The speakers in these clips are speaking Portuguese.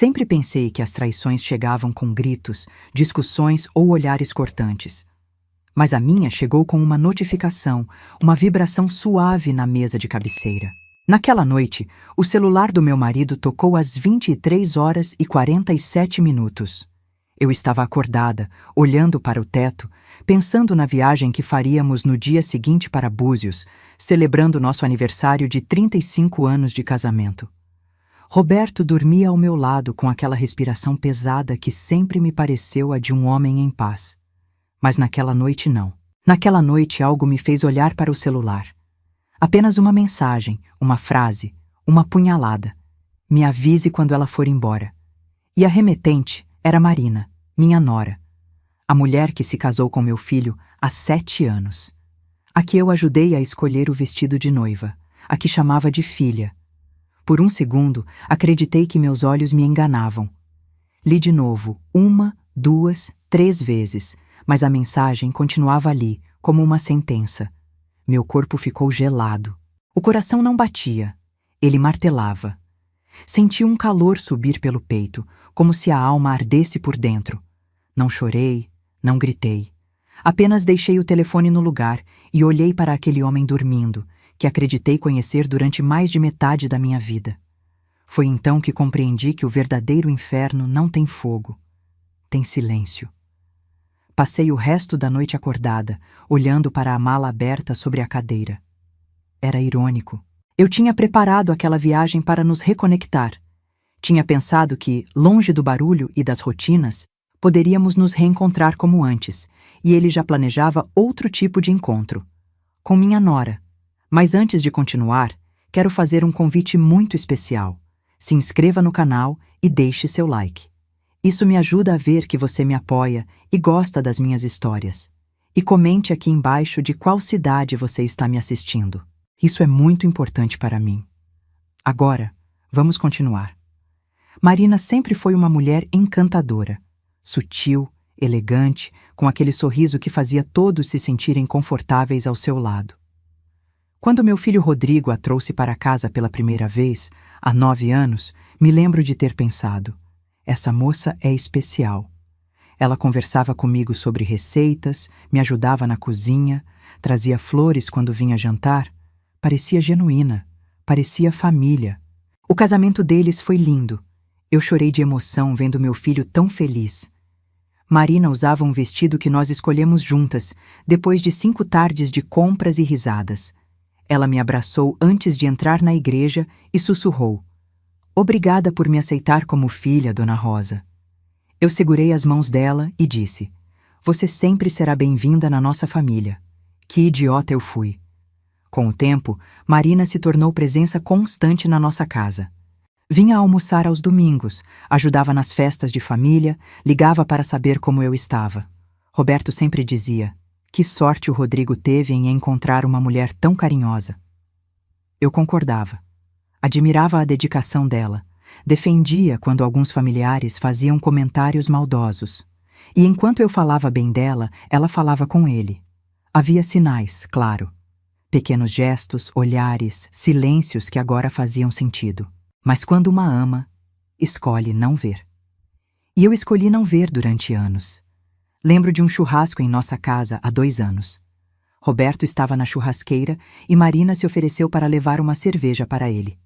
Sempre pensei que as traições chegavam com gritos, discussões ou olhares cortantes. Mas a minha chegou com uma notificação, uma vibração suave na mesa de cabeceira. Naquela noite, o celular do meu marido tocou às 23h47. Eu estava acordada, olhando para o teto, pensando na viagem que faríamos no dia seguinte para Búzios, celebrando nosso aniversário de 35 anos de casamento. Roberto dormia ao meu lado com aquela respiração pesada que sempre me pareceu a de um homem em paz. Mas naquela noite não. Naquela noite algo me fez olhar para o celular. Apenas uma mensagem, uma frase, uma punhalada. Me avise quando ela for embora. E a remetente era Marina, minha nora. A mulher que se casou com meu filho há 7 anos. A que eu ajudei a escolher o vestido de noiva, a que chamava de filha. Por um segundo, acreditei que meus olhos me enganavam. Li de novo, 1, 2, 3 vezes, mas a mensagem continuava ali, como uma sentença. Meu corpo ficou gelado. O coração não batia. Ele martelava. Senti um calor subir pelo peito, como se a alma ardesse por dentro. Não chorei, não gritei. Apenas deixei o telefone no lugar e olhei para aquele homem dormindo, que acreditei conhecer durante mais de metade da minha vida. Foi então que compreendi que o verdadeiro inferno não tem fogo, tem silêncio. Passei o resto da noite acordada, olhando para a mala aberta sobre a cadeira. Era irônico. Eu tinha preparado aquela viagem para nos reconectar. Tinha pensado que, longe do barulho e das rotinas, poderíamos nos reencontrar como antes, e ele já planejava outro tipo de encontro. Com minha nora. Mas antes de continuar, quero fazer um convite muito especial. Se inscreva no canal e deixe seu like. Isso me ajuda a ver que você me apoia e gosta das minhas histórias. E comente aqui embaixo de qual cidade você está me assistindo. Isso é muito importante para mim. Agora, vamos continuar. Marina sempre foi uma mulher encantadora, sutil, elegante, com aquele sorriso que fazia todos se sentirem confortáveis ao seu lado. Quando meu filho Rodrigo a trouxe para casa pela primeira vez, há 9 anos, me lembro de ter pensado: essa moça é especial. Ela conversava comigo sobre receitas, me ajudava na cozinha, trazia flores quando vinha jantar. Parecia genuína, parecia família. O casamento deles foi lindo. Eu chorei de emoção vendo meu filho tão feliz. Marina usava um vestido que nós escolhemos juntas, depois de 5 tardes de compras e risadas. Ela me abraçou antes de entrar na igreja e sussurrou: "Obrigada por me aceitar como filha, Dona Rosa." Eu segurei as mãos dela e disse: "Você sempre será bem-vinda na nossa família." Que idiota eu fui. Com o tempo, Marina se tornou presença constante na nossa casa. Vinha almoçar aos domingos, ajudava nas festas de família, ligava para saber como eu estava. Roberto sempre dizia: "Que sorte o Rodrigo teve em encontrar uma mulher tão carinhosa." Eu concordava. Admirava a dedicação dela. Defendia quando alguns familiares faziam comentários maldosos. E enquanto eu falava bem dela, ela falava com ele. Havia sinais, claro. Pequenos gestos, olhares, silêncios que agora faziam sentido. Mas quando uma ama, escolhe não ver. E eu escolhi não ver durante anos. Lembro de um churrasco em nossa casa há 2 anos. Roberto estava na churrasqueira e Marina se ofereceu para levar uma cerveja para ele.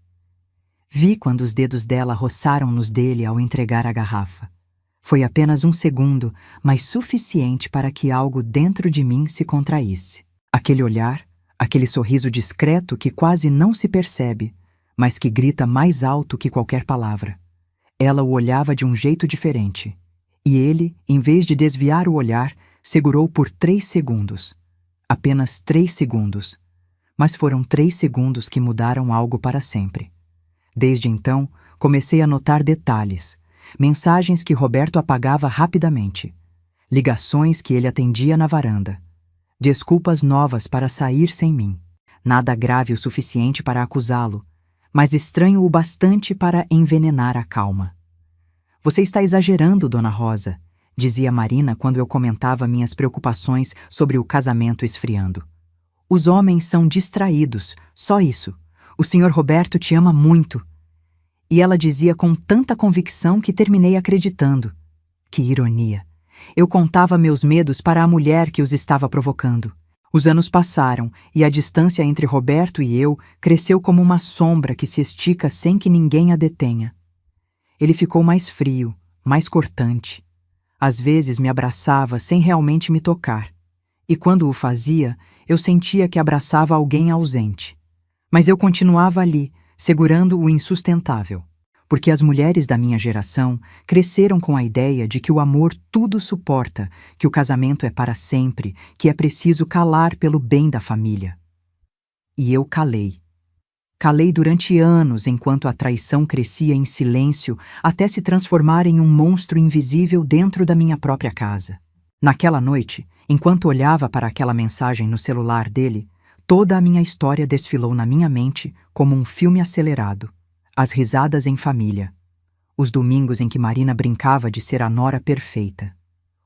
Vi quando os dedos dela roçaram nos dele ao entregar a garrafa. Foi apenas 1 segundo, mas suficiente para que algo dentro de mim se contraísse. Aquele olhar, aquele sorriso discreto que quase não se percebe, mas que grita mais alto que qualquer palavra. Ela o olhava de um jeito diferente. E ele, em vez de desviar o olhar, segurou por 3 segundos. Apenas 3 segundos. Mas foram 3 segundos que mudaram algo para sempre. Desde então, comecei a notar detalhes. Mensagens que Roberto apagava rapidamente. Ligações que ele atendia na varanda. Desculpas novas para sair sem mim. Nada grave o suficiente para acusá-lo, mas estranho o bastante para envenenar a calma. "Você está exagerando, Dona Rosa", dizia Marina quando eu comentava minhas preocupações sobre o casamento esfriando. "Os homens são distraídos, só isso. O Sr. Roberto te ama muito." E ela dizia com tanta convicção que terminei acreditando. Que ironia! Eu contava meus medos para a mulher que os estava provocando. Os anos passaram e a distância entre Roberto e eu cresceu como uma sombra que se estica sem que ninguém a detenha. Ele ficou mais frio, mais cortante. Às vezes me abraçava sem realmente me tocar. E quando o fazia, eu sentia que abraçava alguém ausente. Mas eu continuava ali, segurando o insustentável. Porque as mulheres da minha geração cresceram com a ideia de que o amor tudo suporta, que o casamento é para sempre, que é preciso calar pelo bem da família. E eu calei. Calei durante anos enquanto a traição crescia em silêncio até se transformar em um monstro invisível dentro da minha própria casa. Naquela noite, enquanto olhava para aquela mensagem no celular dele, toda a minha história desfilou na minha mente como um filme acelerado. As risadas em família. Os domingos em que Marina brincava de ser a nora perfeita.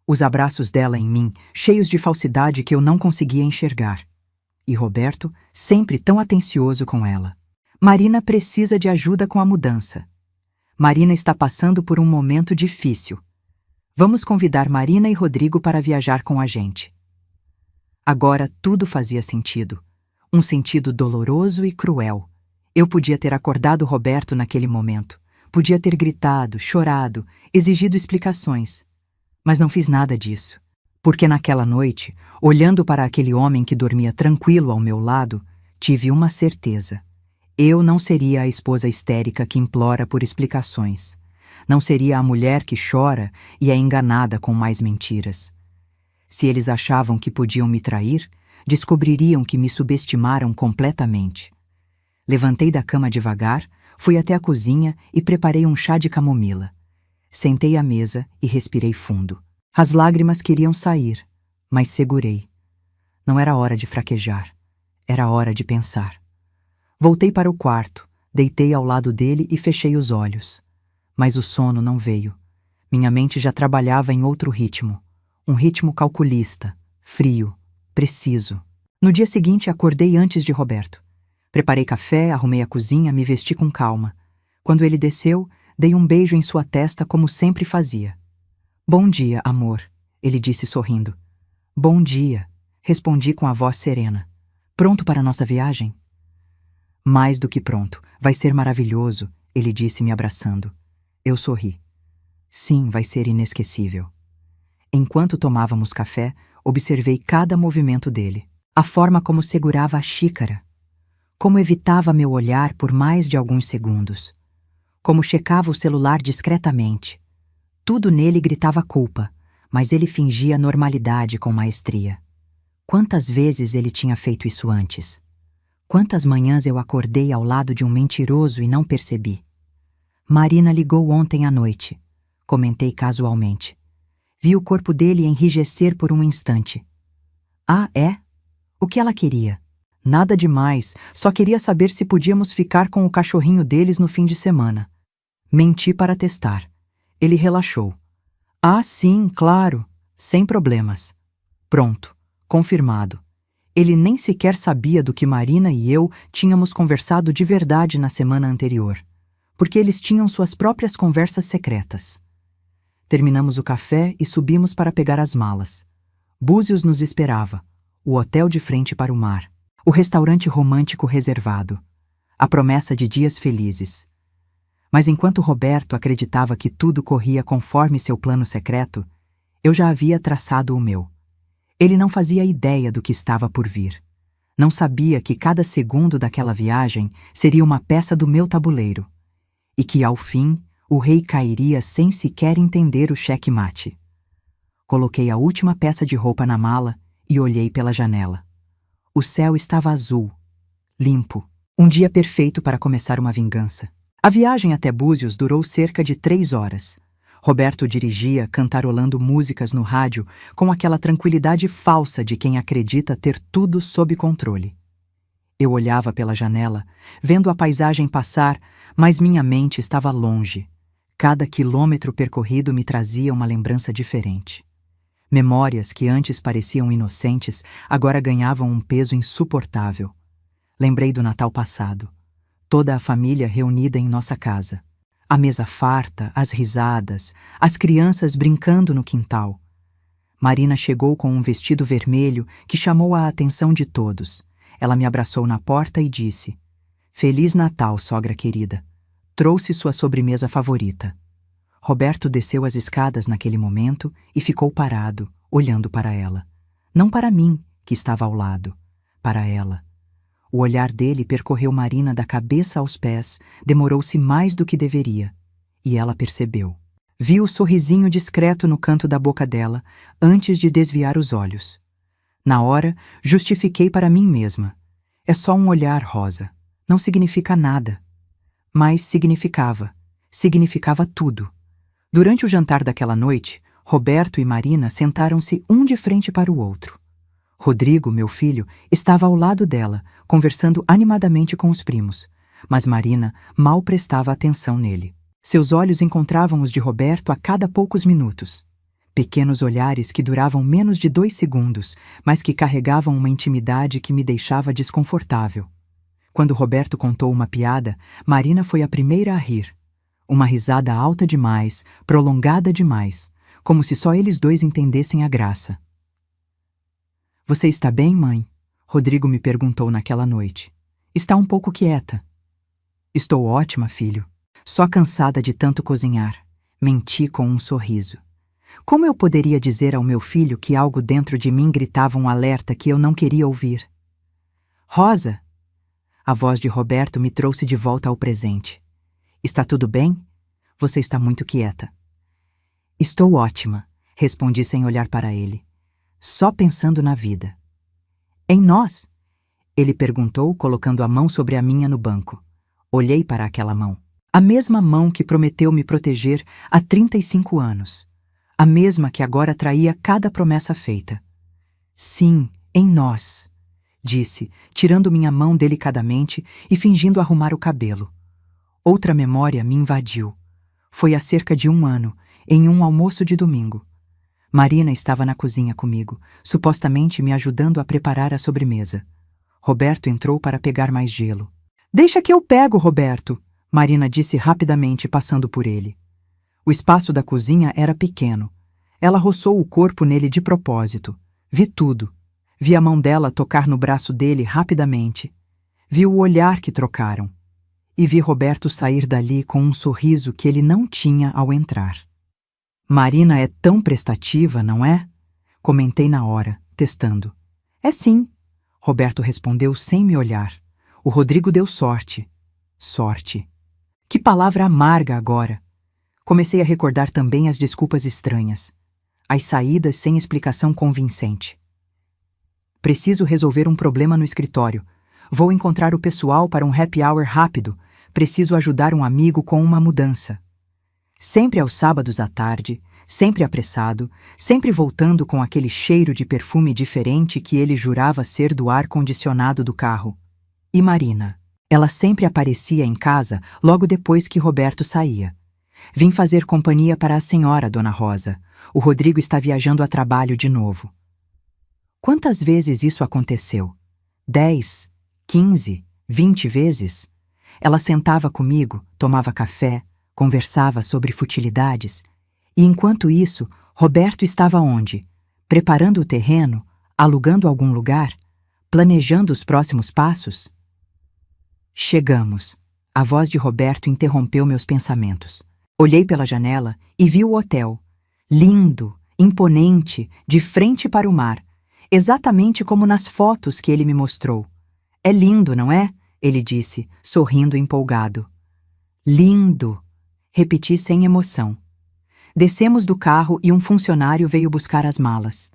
Os abraços dela em mim, cheios de falsidade que eu não conseguia enxergar. E Roberto, sempre tão atencioso com ela. Marina precisa de ajuda com a mudança. Marina está passando por um momento difícil. Vamos convidar Marina e Rodrigo para viajar com a gente. Agora tudo fazia sentido. Um sentido doloroso e cruel. Eu podia ter acordado Roberto naquele momento. Podia ter gritado, chorado, exigido explicações. Mas não fiz nada disso. Porque naquela noite, olhando para aquele homem que dormia tranquilo ao meu lado, tive uma certeza. Eu não seria a esposa histérica que implora por explicações. Não seria a mulher que chora e é enganada com mais mentiras. Se eles achavam que podiam me trair, descobririam que me subestimaram completamente. Levantei da cama devagar, fui até a cozinha e preparei um chá de camomila. Sentei à mesa e respirei fundo. As lágrimas queriam sair, mas segurei. Não era hora de fraquejar. Era hora de pensar. Voltei para o quarto, deitei ao lado dele e fechei os olhos. Mas o sono não veio. Minha mente já trabalhava em outro ritmo. Um ritmo calculista, frio, preciso. No dia seguinte acordei antes de Roberto. Preparei café, arrumei a cozinha, me vesti com calma. Quando ele desceu, dei um beijo em sua testa como sempre fazia. Bom dia, amor, ele disse sorrindo. Bom dia, respondi com a voz serena. Pronto para a nossa viagem? Mais do que pronto, vai ser maravilhoso, ele disse me abraçando. Eu sorri. Sim, vai ser inesquecível. Enquanto tomávamos café, observei cada movimento dele. A forma como segurava a xícara. Como evitava meu olhar por mais de alguns segundos. Como checava o celular discretamente. Tudo nele gritava culpa, mas ele fingia normalidade com maestria. Quantas vezes ele tinha feito isso antes? Quantas manhãs eu acordei ao lado de um mentiroso e não percebi? Marina ligou ontem à noite. Comentei casualmente. Vi o corpo dele enrijecer por um instante. Ah, é? O que ela queria? Nada demais, só queria saber se podíamos ficar com o cachorrinho deles no fim de semana. Menti para testar. Ele relaxou. Ah, sim, claro, sem problemas. Pronto, confirmado. Ele nem sequer sabia do que Marina e eu tínhamos conversado de verdade na semana anterior, porque eles tinham suas próprias conversas secretas. Terminamos o café e subimos para pegar as malas. Búzios nos esperava, o hotel de frente para o mar. O restaurante romântico reservado. A promessa de dias felizes. Mas enquanto Roberto acreditava que tudo corria conforme seu plano secreto, eu já havia traçado o meu. Ele não fazia ideia do que estava por vir. Não sabia que cada segundo daquela viagem seria uma peça do meu tabuleiro. E que, ao fim, o rei cairia sem sequer entender o xeque-mate. Coloquei a última peça de roupa na mala e olhei pela janela. O céu estava azul, limpo, um dia perfeito para começar uma vingança. A viagem até Búzios durou cerca de 3 horas. Roberto dirigia, cantarolando músicas no rádio, com aquela tranquilidade falsa de quem acredita ter tudo sob controle. Eu olhava pela janela, vendo a paisagem passar, mas minha mente estava longe. Cada quilômetro percorrido me trazia uma lembrança diferente. Memórias que antes pareciam inocentes, agora ganhavam um peso insuportável. Lembrei do Natal passado. Toda a família reunida em nossa casa. A mesa farta, as risadas, as crianças brincando no quintal. Marina chegou com um vestido vermelho que chamou a atenção de todos. Ela me abraçou na porta e disse: "Feliz Natal, sogra querida. Trouxe sua sobremesa favorita." Roberto desceu as escadas naquele momento e ficou parado, olhando para ela. Não para mim, que estava ao lado, para ela. O olhar dele percorreu Marina da cabeça aos pés, demorou-se mais do que deveria. E ela percebeu. Viu o sorrisinho discreto no canto da boca dela, antes de desviar os olhos. Na hora, justifiquei para mim mesma. É só um olhar, Rosa. Não significa nada. Mas significava. Significava tudo. Durante o jantar daquela noite, Roberto e Marina sentaram-se um de frente para o outro. Rodrigo, meu filho, estava ao lado dela, conversando animadamente com os primos, mas Marina mal prestava atenção nele. Seus olhos encontravam os de Roberto a cada poucos minutos. Pequenos olhares que duravam menos de 2 segundos, mas que carregavam uma intimidade que me deixava desconfortável. Quando Roberto contou uma piada, Marina foi a primeira a rir. Uma risada alta demais, prolongada demais, como se só eles dois entendessem a graça. "Você está bem, mãe?" Rodrigo me perguntou naquela noite. "Está um pouco quieta." "Estou ótima, filho. Só cansada de tanto cozinhar." Menti com um sorriso. Como eu poderia dizer ao meu filho que algo dentro de mim gritava um alerta que eu não queria ouvir? "Rosa!" A voz de Roberto me trouxe de volta ao presente. "Está tudo bem? Você está muito quieta." "Estou ótima", respondi sem olhar para ele. "Só pensando na vida." "Em nós?" Ele perguntou, colocando a mão sobre a minha no banco. Olhei para aquela mão. A mesma mão que prometeu me proteger há 35 anos. A mesma que agora traía cada promessa feita. "Sim, em nós", disse, tirando minha mão delicadamente e fingindo arrumar o cabelo. Outra memória me invadiu. Foi há cerca de 1 ano, em um almoço de domingo. Marina estava na cozinha comigo, supostamente me ajudando a preparar a sobremesa. Roberto entrou para pegar mais gelo. "Deixa que eu pego, Roberto", Marina disse rapidamente, passando por ele. O espaço da cozinha era pequeno. Ela roçou o corpo nele de propósito. Vi tudo. Vi a mão dela tocar no braço dele rapidamente. Vi o olhar que trocaram. E vi Roberto sair dali com um sorriso que ele não tinha ao entrar. "Marina é tão prestativa, não é?" Comentei na hora, testando. "É sim", Roberto respondeu sem me olhar. "O Rodrigo deu sorte." Sorte. Que palavra amarga agora. Comecei a recordar também as desculpas estranhas. As saídas sem explicação convincente. "Preciso resolver um problema no escritório. Vou encontrar o pessoal para um happy hour rápido. Preciso ajudar um amigo com uma mudança." Sempre aos sábados à tarde, sempre apressado, sempre voltando com aquele cheiro de perfume diferente que ele jurava ser do ar-condicionado do carro. E Marina? Ela sempre aparecia em casa logo depois que Roberto saía. "Vim fazer companhia para a senhora, Dona Rosa. O Rodrigo está viajando a trabalho de novo." Quantas vezes isso aconteceu? 10, 15, 20 vezes? Ela sentava comigo, tomava café, conversava sobre futilidades. E enquanto isso, Roberto estava onde? Preparando o terreno? Alugando algum lugar? Planejando os próximos passos? Chegamos. A voz de Roberto interrompeu meus pensamentos. Olhei pela janela e vi o hotel. Lindo, imponente, de frente para o mar. Exatamente como nas fotos que ele me mostrou. "É lindo, não é?" ele disse, sorrindo empolgado. "Lindo", repeti sem emoção. Descemos do carro e um funcionário veio buscar as malas.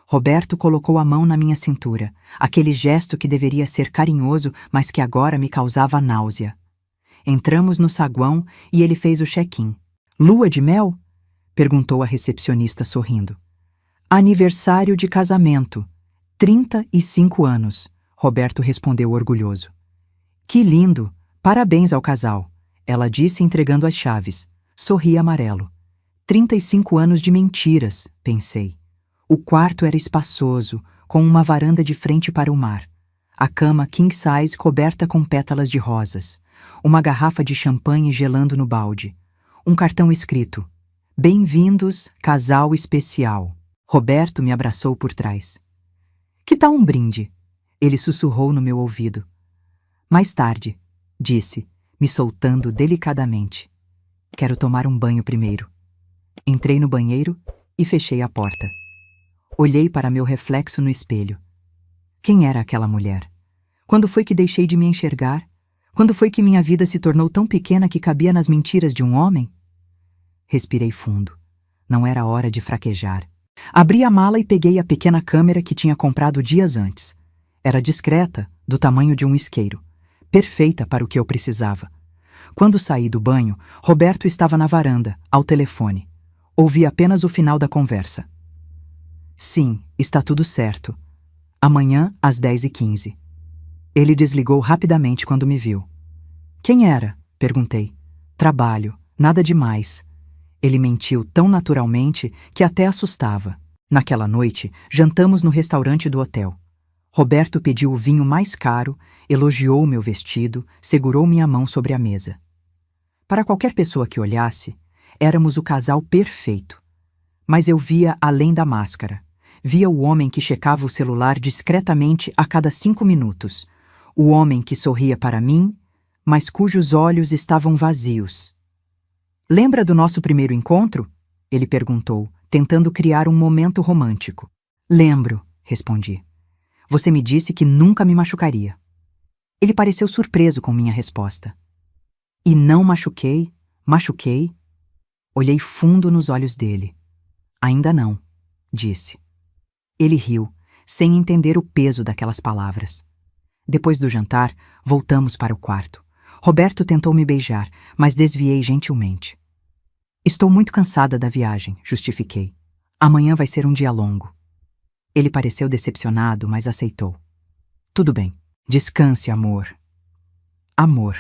Roberto colocou a mão na minha cintura, aquele gesto que deveria ser carinhoso, mas que agora me causava náusea. Entramos no saguão e ele fez o check-in. "Lua de mel?" perguntou a recepcionista sorrindo. "Aniversário de casamento. 35 anos", Roberto respondeu orgulhoso. "Que lindo! Parabéns ao casal", ela disse entregando as chaves. Sorri amarelo. 35 anos de mentiras, pensei. O quarto era espaçoso, com uma varanda de frente para o mar. A cama king size coberta com pétalas de rosas. Uma garrafa de champanhe gelando no balde. um cartão escrito: Bem-vindos, casal especial. Roberto me abraçou por trás. Que tal um brinde? Ele sussurrou no meu ouvido. Mais tarde, disse, me soltando delicadamente. Quero tomar um banho primeiro. Entrei no banheiro e fechei a porta. Olhei para meu reflexo no espelho. Quem era aquela mulher? Quando foi que deixei de me enxergar? Quando foi que minha vida se tornou tão pequena que cabia nas mentiras de um homem? Respirei fundo. Não era hora de fraquejar. Abri a mala e peguei a pequena câmera que tinha comprado dias antes. Era discreta, do tamanho de um isqueiro. Perfeita para o que eu precisava. Quando saí do banho, Roberto estava na varanda, ao telefone. Ouvi apenas o final da conversa. Sim, está tudo certo. Amanhã, às 10h15. Ele desligou rapidamente quando me viu. Quem era? Perguntei. Trabalho, nada demais. Ele mentiu tão naturalmente que até assustava. Naquela noite, jantamos no restaurante do hotel. Roberto pediu o vinho mais caro, elogiou meu vestido, segurou minha mão sobre a mesa. Para qualquer pessoa que olhasse, éramos o casal perfeito. Mas eu via além da máscara. Via o homem que checava o celular discretamente a cada 5 minutos. O homem que sorria para mim, mas cujos olhos estavam vazios. Lembra do nosso primeiro encontro? Ele perguntou, tentando criar um momento romântico. Lembro, respondi. Você me disse que nunca me machucaria. Ele pareceu surpreso com minha resposta. E não machuquei? Machuquei? Olhei fundo nos olhos dele. Ainda não, disse. Ele riu, sem entender o peso daquelas palavras. Depois do jantar, voltamos para o quarto. Roberto tentou me beijar, mas desviei gentilmente. Estou muito cansada da viagem, justifiquei. Amanhã vai ser um dia longo. Ele pareceu decepcionado, mas aceitou. Tudo bem. Descanse, amor. Amor.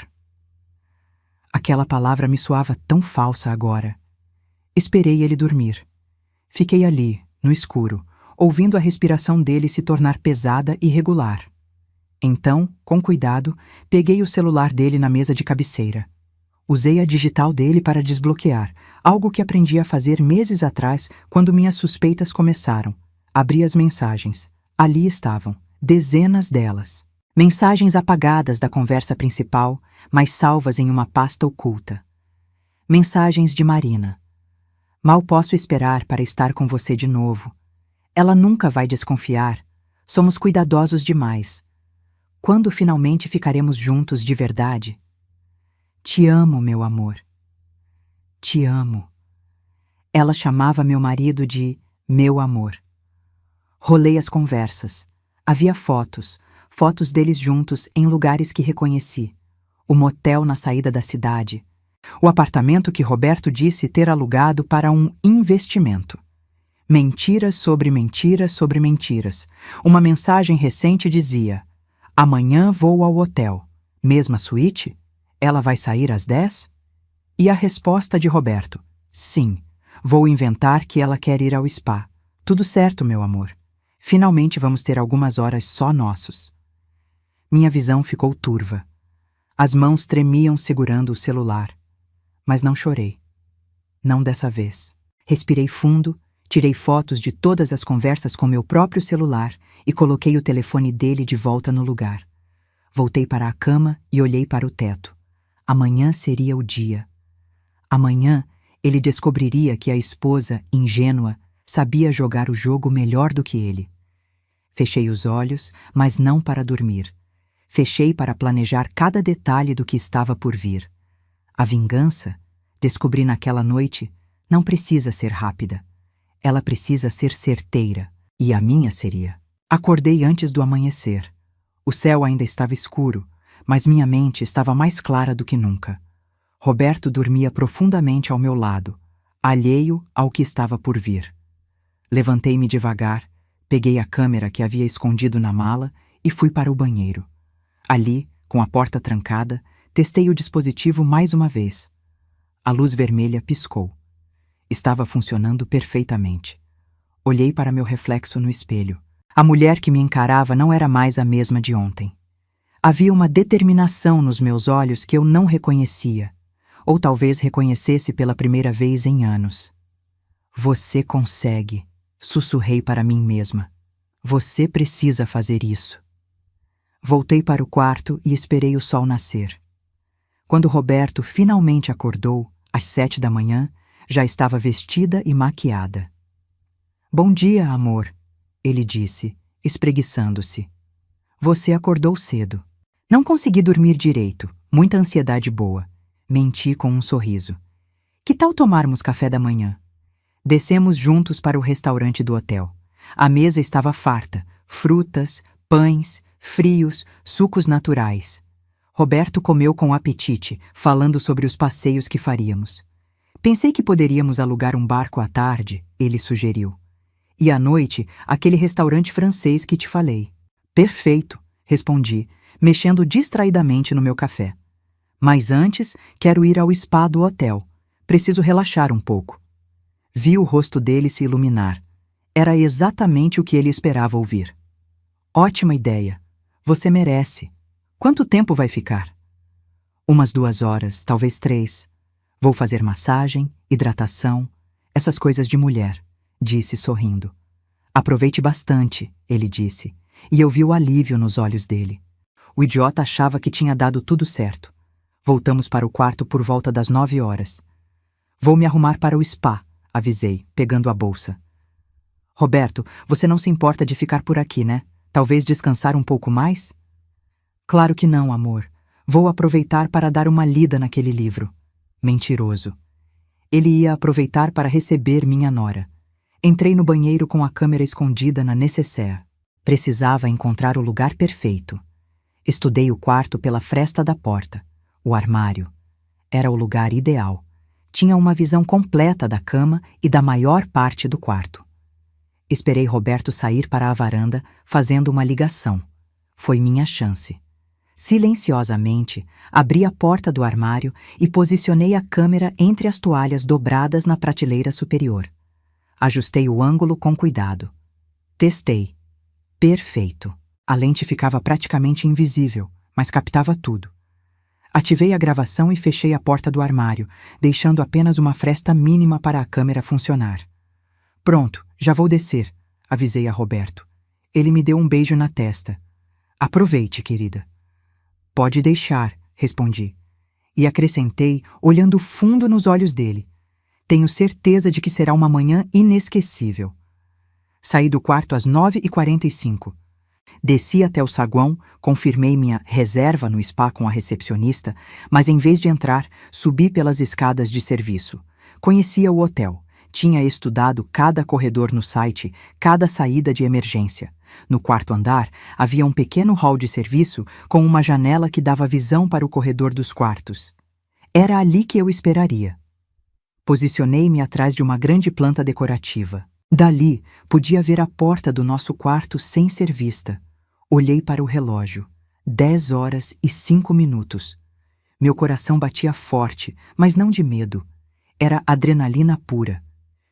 Aquela palavra me soava tão falsa agora. Esperei ele dormir. Fiquei ali, no escuro, ouvindo a respiração dele se tornar pesada e regular. Então, com cuidado, peguei o celular dele na mesa de cabeceira. Usei a digital dele para desbloquear, algo que aprendi a fazer meses atrás quando minhas suspeitas começaram. Abri as mensagens. Ali estavam, dezenas delas. Mensagens apagadas da conversa principal, mas salvas em uma pasta oculta. Mensagens de Marina. Mal posso esperar para estar com você de novo. Ela nunca vai desconfiar. Somos cuidadosos demais. Quando finalmente ficaremos juntos de verdade? Te amo, meu amor. Te amo. Ela chamava meu marido de meu amor. Rolei as conversas. Havia fotos deles juntos em lugares que reconheci. O motel na saída da cidade. O apartamento que Roberto disse ter alugado para um investimento. Mentiras sobre mentiras sobre mentiras. Uma mensagem recente dizia: amanhã vou ao hotel. Mesma suíte? Ela vai sair às 10? E a resposta de Roberto: sim, vou inventar que ela quer ir ao spa. Tudo certo, meu amor. Finalmente vamos ter algumas horas só nossos. Minha visão ficou turva. As mãos tremiam segurando o celular. Mas não chorei. Não dessa vez. Respirei fundo, tirei fotos de todas as conversas com meu próprio celular e coloquei o telefone dele de volta no lugar. Voltei para a cama e olhei para o teto. Amanhã seria o dia. Amanhã ele descobriria que a esposa, ingênua, sabia jogar o jogo melhor do que ele. Fechei os olhos, mas não para dormir. Fechei para planejar cada detalhe do que estava por vir. A vingança, descobri naquela noite, não precisa ser rápida. Ela precisa ser certeira, e a minha seria. Acordei antes do amanhecer. O céu ainda estava escuro, mas minha mente estava mais clara do que nunca. Roberto dormia profundamente ao meu lado, alheio ao que estava por vir. Levantei-me devagar, peguei a câmera que havia escondido na mala e fui para o banheiro. Ali, com a porta trancada, testei o dispositivo mais uma vez. A luz vermelha piscou. Estava funcionando perfeitamente. Olhei para meu reflexo no espelho. A mulher que me encarava não era mais a mesma de ontem. Havia uma determinação nos meus olhos que eu não reconhecia. ou talvez reconhecesse pela primeira vez em anos. Você consegue, sussurrei para mim mesma. Você precisa fazer isso. Voltei para o quarto e esperei o sol nascer. Quando Roberto finalmente acordou, às 7 da manhã, já estava vestida e maquiada. Bom dia, amor, ele disse, espreguiçando-se. Você acordou cedo. Não consegui dormir direito, muita ansiedade boa. Menti com um sorriso. Que tal tomarmos café da manhã? Descemos juntos para o restaurante do hotel. A mesa estava farta, frutas, pães, frios, sucos naturais. Roberto comeu com apetite, falando sobre os passeios que faríamos. Pensei que poderíamos alugar um barco à tarde, ele sugeriu. E à noite, aquele restaurante francês que te falei. Perfeito, respondi, mexendo distraidamente no meu café. Mas antes, quero ir ao spa do hotel. Preciso relaxar um pouco. Vi o rosto dele se iluminar. Era exatamente o que ele esperava ouvir. Ótima ideia. Você merece. Quanto tempo vai ficar? Umas 2 horas, talvez 3. Vou fazer massagem, hidratação, essas coisas de mulher, disse sorrindo. Aproveite bastante, ele disse, e eu vi o alívio nos olhos dele. O idiota achava que tinha dado tudo certo. Voltamos para o quarto por volta das 9 horas. Vou me arrumar para o spa, avisei, pegando a bolsa. Roberto, você não se importa de ficar por aqui, né? Talvez descansar um pouco mais? Claro que não, amor. Vou aproveitar para dar uma lida naquele livro. Mentiroso. Ele ia aproveitar para receber minha nora. Entrei no banheiro com a câmera escondida na nécessaire. Precisava encontrar o lugar perfeito. Estudei o quarto pela fresta da porta. O armário. Era o lugar ideal. Tinha uma visão completa da cama e da maior parte do quarto. Esperei Roberto sair para a varanda, fazendo uma ligação. Foi minha chance. Silenciosamente, abri a porta do armário e posicionei a câmera entre as toalhas dobradas na prateleira superior. Ajustei o ângulo com cuidado. Testei. Perfeito. A lente ficava praticamente invisível, mas captava tudo. Ativei a gravação e fechei a porta do armário, deixando apenas uma fresta mínima para a câmera funcionar. Pronto, já vou descer, avisei a Roberto. Ele me deu um beijo na testa. Aproveite, querida. Pode deixar, respondi. E acrescentei, olhando fundo nos olhos dele. Tenho certeza de que será uma manhã inesquecível. Saí do quarto às 9h45. Desci até o saguão, confirmei minha reserva no spa com a recepcionista, mas em vez de entrar, subi pelas escadas de serviço. Conhecia o hotel. Tinha estudado cada corredor no site, cada saída de emergência. No quarto andar, havia um pequeno hall de serviço com uma janela que dava visão para o corredor dos quartos. Era ali que eu esperaria. Posicionei-me atrás de uma grande planta decorativa. Dali, podia ver a porta do nosso quarto sem ser vista. Olhei para o relógio. 10h05. Meu coração batia forte, mas não de medo. Era adrenalina pura.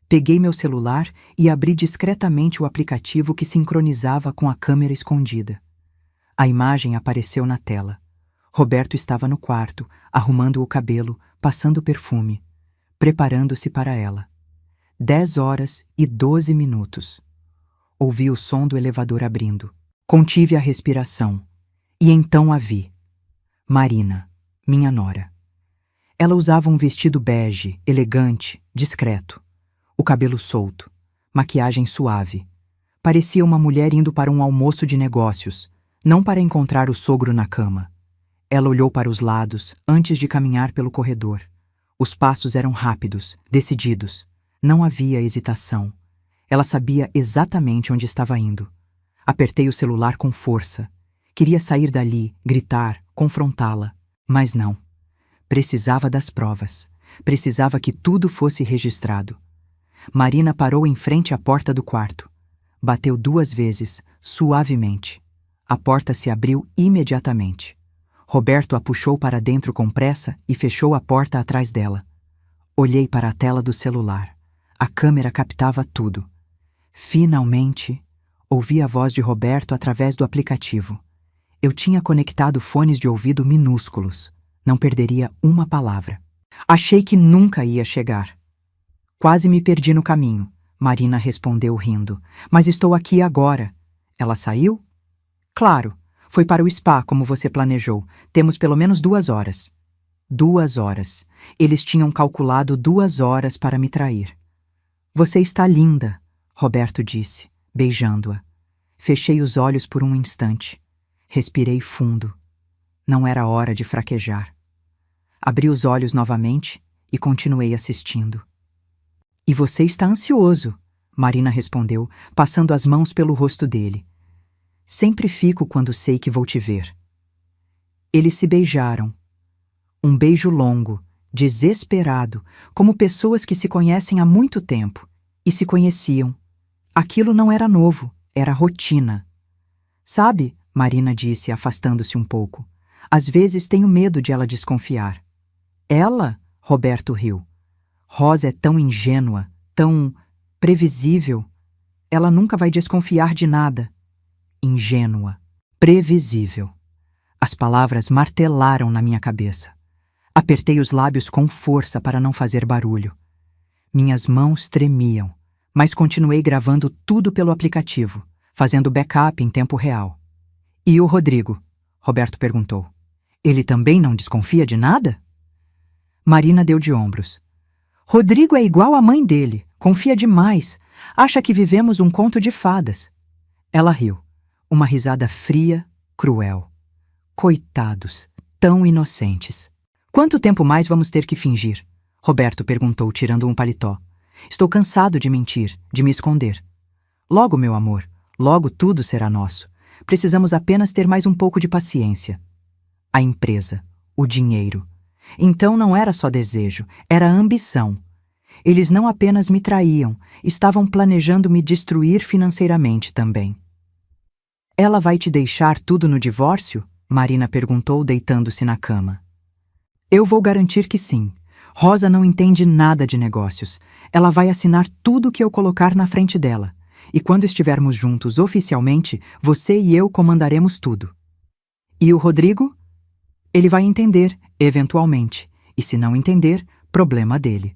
Peguei meu celular e abri discretamente o aplicativo que sincronizava com a câmera escondida. A imagem apareceu na tela. Roberto estava no quarto, arrumando o cabelo, passando perfume, preparando-se para ela. 10h12. Ouvi o som do elevador abrindo. Contive a respiração. E então a vi. Marina, minha nora. Ela usava um vestido bege, elegante, discreto. O cabelo solto, maquiagem suave. Parecia uma mulher indo para um almoço de negócios, não para encontrar o sogro na cama. Ela olhou para os lados antes de caminhar pelo corredor. Os passos eram rápidos, decididos. Não havia hesitação. Ela sabia exatamente onde estava indo. Apertei o celular com força. Queria sair dali, gritar, confrontá-la. Mas não. Precisava das provas. Precisava que tudo fosse registrado. Marina parou em frente à porta do quarto. Bateu 2 vezes, suavemente. A porta se abriu imediatamente. Roberto a puxou para dentro com pressa e fechou a porta atrás dela. Olhei para a tela do celular. A câmera captava tudo. Finalmente, ouvi a voz de Roberto através do aplicativo. Eu tinha conectado fones de ouvido minúsculos. Não perderia uma palavra. Achei que nunca ia chegar. Quase me perdi no caminho, Marina respondeu rindo. Mas estou aqui agora. Ela saiu? Claro, foi para o spa como você planejou. Temos pelo menos 2 horas. 2 horas. Eles tinham calculado 2 horas para me trair. Você está linda, Roberto disse, beijando-a. Fechei os olhos por um instante. Respirei fundo. Não era hora de fraquejar. Abri os olhos novamente e continuei assistindo. E você está ansioso, Marina respondeu, passando as mãos pelo rosto dele. Sempre fico quando sei que vou te ver. Eles se beijaram. Um beijo longo, desesperado, como pessoas que se conhecem há muito tempo e se conheciam. Aquilo não era novo, era rotina. Sabe, Marina disse, afastando-se um pouco, às vezes tenho medo de ela desconfiar. Ela? Roberto riu. Rosa é tão ingênua, tão previsível. Ela nunca vai desconfiar de nada. Ingênua, previsível. As palavras martelaram na minha cabeça. Apertei os lábios com força para não fazer barulho. Minhas mãos tremiam, mas continuei gravando tudo pelo aplicativo, fazendo backup em tempo real. E o Rodrigo? Roberto perguntou. Ele também não desconfia de nada? Marina deu de ombros. Rodrigo é igual à mãe dele, confia demais, acha que vivemos um conto de fadas. Ela riu, uma risada fria, cruel. Coitados, tão inocentes. Quanto tempo mais vamos ter que fingir? Roberto perguntou, tirando um paletó. Estou cansado de mentir, de me esconder. Logo, meu amor, logo tudo será nosso. Precisamos apenas ter mais um pouco de paciência. A empresa, o dinheiro. Então não era só desejo, era ambição. Eles não apenas me traíam, estavam planejando me destruir financeiramente também. Ela vai te deixar tudo no divórcio? Marina perguntou, deitando-se na cama. Eu vou garantir que sim. Rosa não entende nada de negócios. Ela vai assinar tudo que eu colocar na frente dela. E quando estivermos juntos oficialmente, você e eu comandaremos tudo. E o Rodrigo? Ele vai entender, eventualmente. E se não entender, problema dele.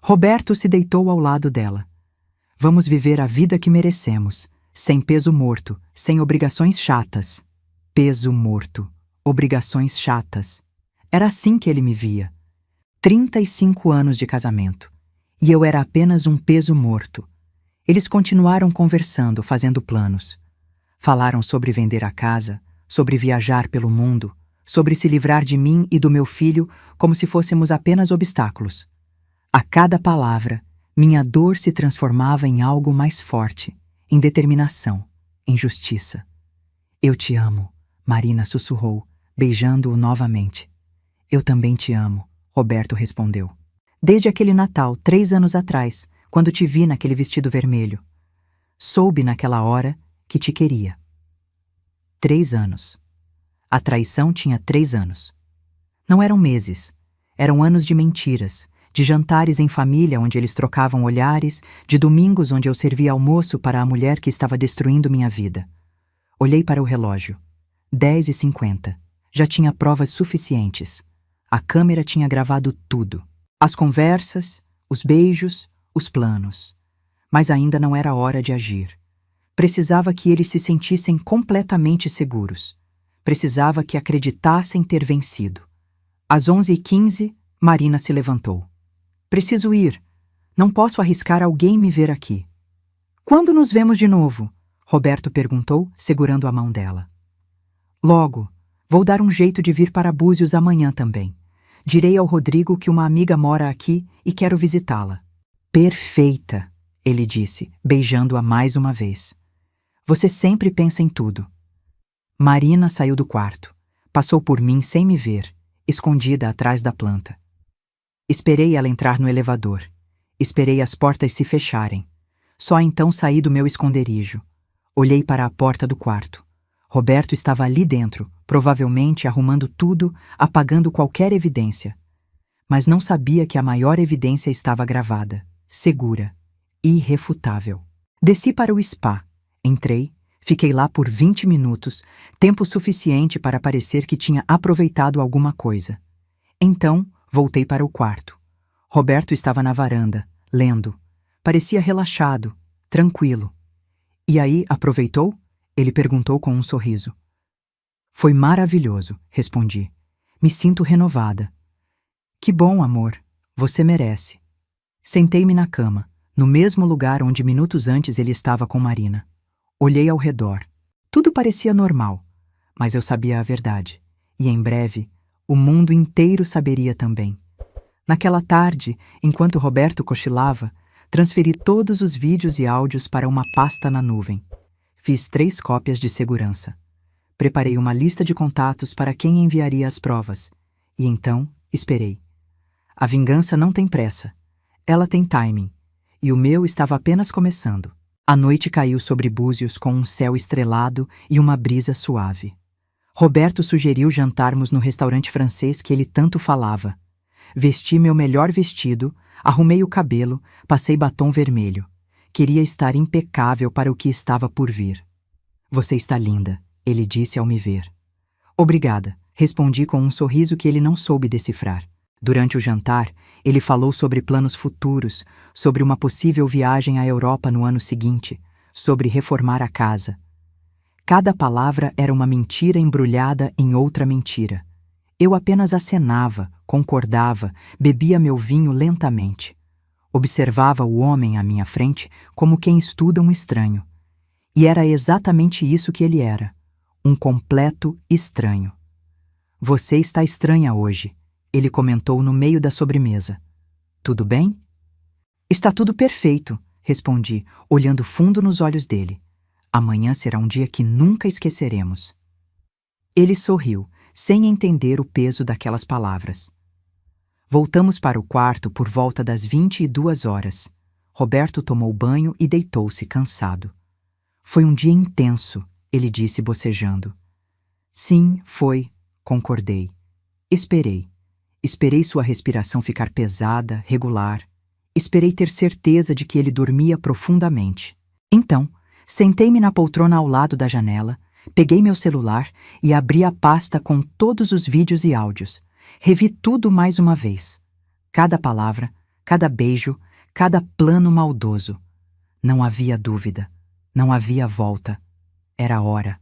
Roberto se deitou ao lado dela. Vamos viver a vida que merecemos, sem peso morto, sem obrigações chatas. Peso morto, obrigações chatas. Era assim que ele me via. 35 anos de casamento. E eu era apenas um peso morto. Eles continuaram conversando, fazendo planos. Falaram sobre vender a casa, sobre viajar pelo mundo, sobre se livrar de mim e do meu filho como se fôssemos apenas obstáculos. A cada palavra, minha dor se transformava em algo mais forte, em determinação, em justiça. Eu te amo, Marina sussurrou, beijando-o novamente. Eu também te amo, Roberto respondeu. Desde aquele Natal, 3 anos atrás, quando te vi naquele vestido vermelho. Soube naquela hora que te queria. 3 anos. A traição tinha 3 anos. Não eram meses, eram anos de mentiras, de jantares em família onde eles trocavam olhares, de domingos onde eu servia almoço para a mulher que estava destruindo minha vida. Olhei para o relógio. 10h50. Já tinha provas suficientes. A câmera tinha gravado tudo. As conversas, os beijos, os planos. Mas ainda não era hora de agir. Precisava que eles se sentissem completamente seguros. Precisava que acreditassem ter vencido. Às 11h15, Marina se levantou. Preciso ir. Não posso arriscar alguém me ver aqui. Quando nos vemos de novo? Roberto perguntou, segurando a mão dela. Logo. Vou dar um jeito de vir para Búzios amanhã também. Direi ao Rodrigo que uma amiga mora aqui e quero visitá-la. Perfeita, ele disse, beijando-a mais uma vez. Você sempre pensa em tudo. Marina saiu do quarto. Passou por mim sem me ver, escondida atrás da planta. Esperei ela entrar no elevador. Esperei as portas se fecharem. Só então saí do meu esconderijo. Olhei para a porta do quarto. Roberto estava ali dentro, provavelmente arrumando tudo, apagando qualquer evidência. Mas não sabia que a maior evidência estava gravada, segura, irrefutável. Desci para o spa. Entrei, fiquei lá por 20 minutos, tempo suficiente para parecer que tinha aproveitado alguma coisa. Então, Voltei para o quarto. Roberto estava na varanda, lendo. Parecia relaxado, tranquilo. E aí, aproveitou? Ele perguntou com um sorriso. Foi maravilhoso, respondi. Me sinto renovada. Que bom, amor. Você merece. Sentei-me na cama, no mesmo lugar onde minutos antes ele estava com Marina. Olhei ao redor. Tudo parecia normal, mas eu sabia a verdade. E em breve, o mundo inteiro saberia também. Naquela tarde, enquanto Roberto cochilava, transferi todos os vídeos e áudios para uma pasta na nuvem. Fiz 3 cópias de segurança. Preparei uma lista de contatos para quem enviaria as provas. E então, esperei. A vingança não tem pressa. Ela tem timing. E o meu estava apenas começando. A noite caiu sobre Búzios com um céu estrelado e uma brisa suave. Roberto sugeriu jantarmos no restaurante francês que ele tanto falava. Vesti meu melhor vestido, arrumei o cabelo, passei batom vermelho. Queria estar impecável para o que estava por vir. Você está linda, ele disse ao me ver. Obrigada, respondi com um sorriso que ele não soube decifrar. Durante o jantar, ele falou sobre planos futuros, sobre uma possível viagem à Europa no ano seguinte, sobre reformar a casa. Cada palavra era uma mentira embrulhada em outra mentira. Eu apenas acenava, concordava, bebia meu vinho lentamente. Observava o homem à minha frente como quem estuda um estranho. E era exatamente isso que ele era, um completo estranho. Você está estranha hoje, ele comentou no meio da sobremesa. Tudo bem? Está tudo perfeito, respondi, olhando fundo nos olhos dele. Amanhã será um dia que nunca esqueceremos. Ele sorriu, sem entender o peso daquelas palavras. Voltamos para o quarto por volta das 22 horas. Roberto tomou banho e deitou-se cansado. Foi um dia intenso, ele disse bocejando. Sim, foi, concordei. Esperei. Esperei sua respiração ficar pesada, regular. Esperei ter certeza de que ele dormia profundamente. Então, sentei-me na poltrona ao lado da janela, peguei meu celular e abri a pasta com todos os vídeos e áudios. Revi tudo mais uma vez. Cada palavra, cada beijo, cada plano maldoso. Não havia dúvida. Não havia volta. Era a hora.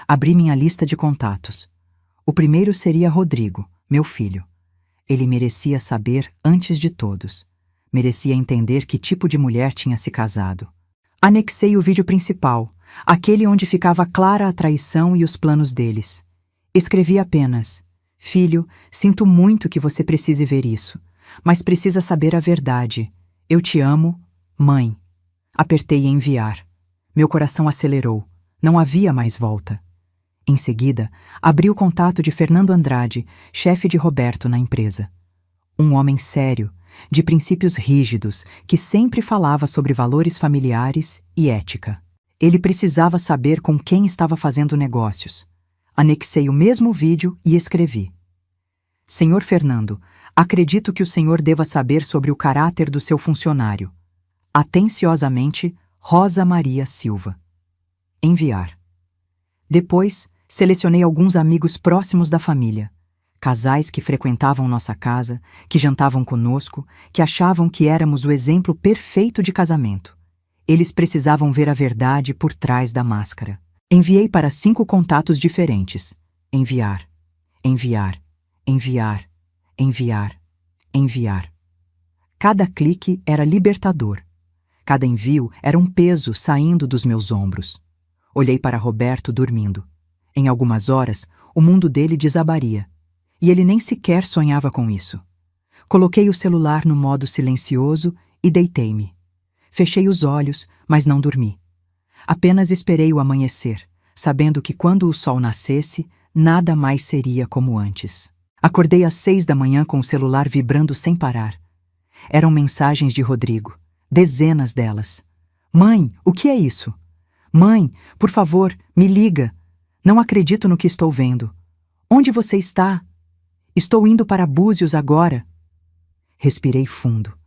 Abri minha lista de contatos. O primeiro seria Rodrigo, meu filho. Ele merecia saber antes de todos. Merecia entender que tipo de mulher tinha se casado. Anexei o vídeo principal, aquele onde ficava clara a traição e os planos deles. Escrevi apenas: Filho, sinto muito que você precise ver isso, mas precisa saber a verdade. Eu te amo, mãe. Apertei enviar. Meu coração acelerou. Não havia mais volta. Em seguida, abri o contato de Fernando Andrade, chefe de Roberto na empresa. Um homem sério, de princípios rígidos, que sempre falava sobre valores familiares e ética. Ele precisava saber com quem estava fazendo negócios. Anexei o mesmo vídeo e escrevi: Senhor Fernando, acredito que o senhor deva saber sobre o caráter do seu funcionário. Atenciosamente, Rosa Maria Silva. Enviar. Depois, selecionei alguns amigos próximos da família. Casais que frequentavam nossa casa, que jantavam conosco, que achavam que éramos o exemplo perfeito de casamento. Eles precisavam ver a verdade por trás da máscara. Enviei para 5 contatos diferentes. Enviar. Enviar. Enviar. Enviar. Enviar. Cada clique era libertador. Cada envio era um peso saindo dos meus ombros. Olhei para Roberto dormindo. Em algumas horas, o mundo dele desabaria. E ele nem sequer sonhava com isso. Coloquei o celular no modo silencioso e deitei-me. Fechei os olhos, mas não dormi. Apenas esperei o amanhecer, sabendo que quando o sol nascesse, nada mais seria como antes. Acordei às 6 da manhã com o celular vibrando sem parar. Eram mensagens de Rodrigo, dezenas delas. Mãe, o que é isso? Mãe, por favor, me liga. Não acredito no que estou vendo. Onde você está? Estou indo para Búzios agora. Respirei fundo.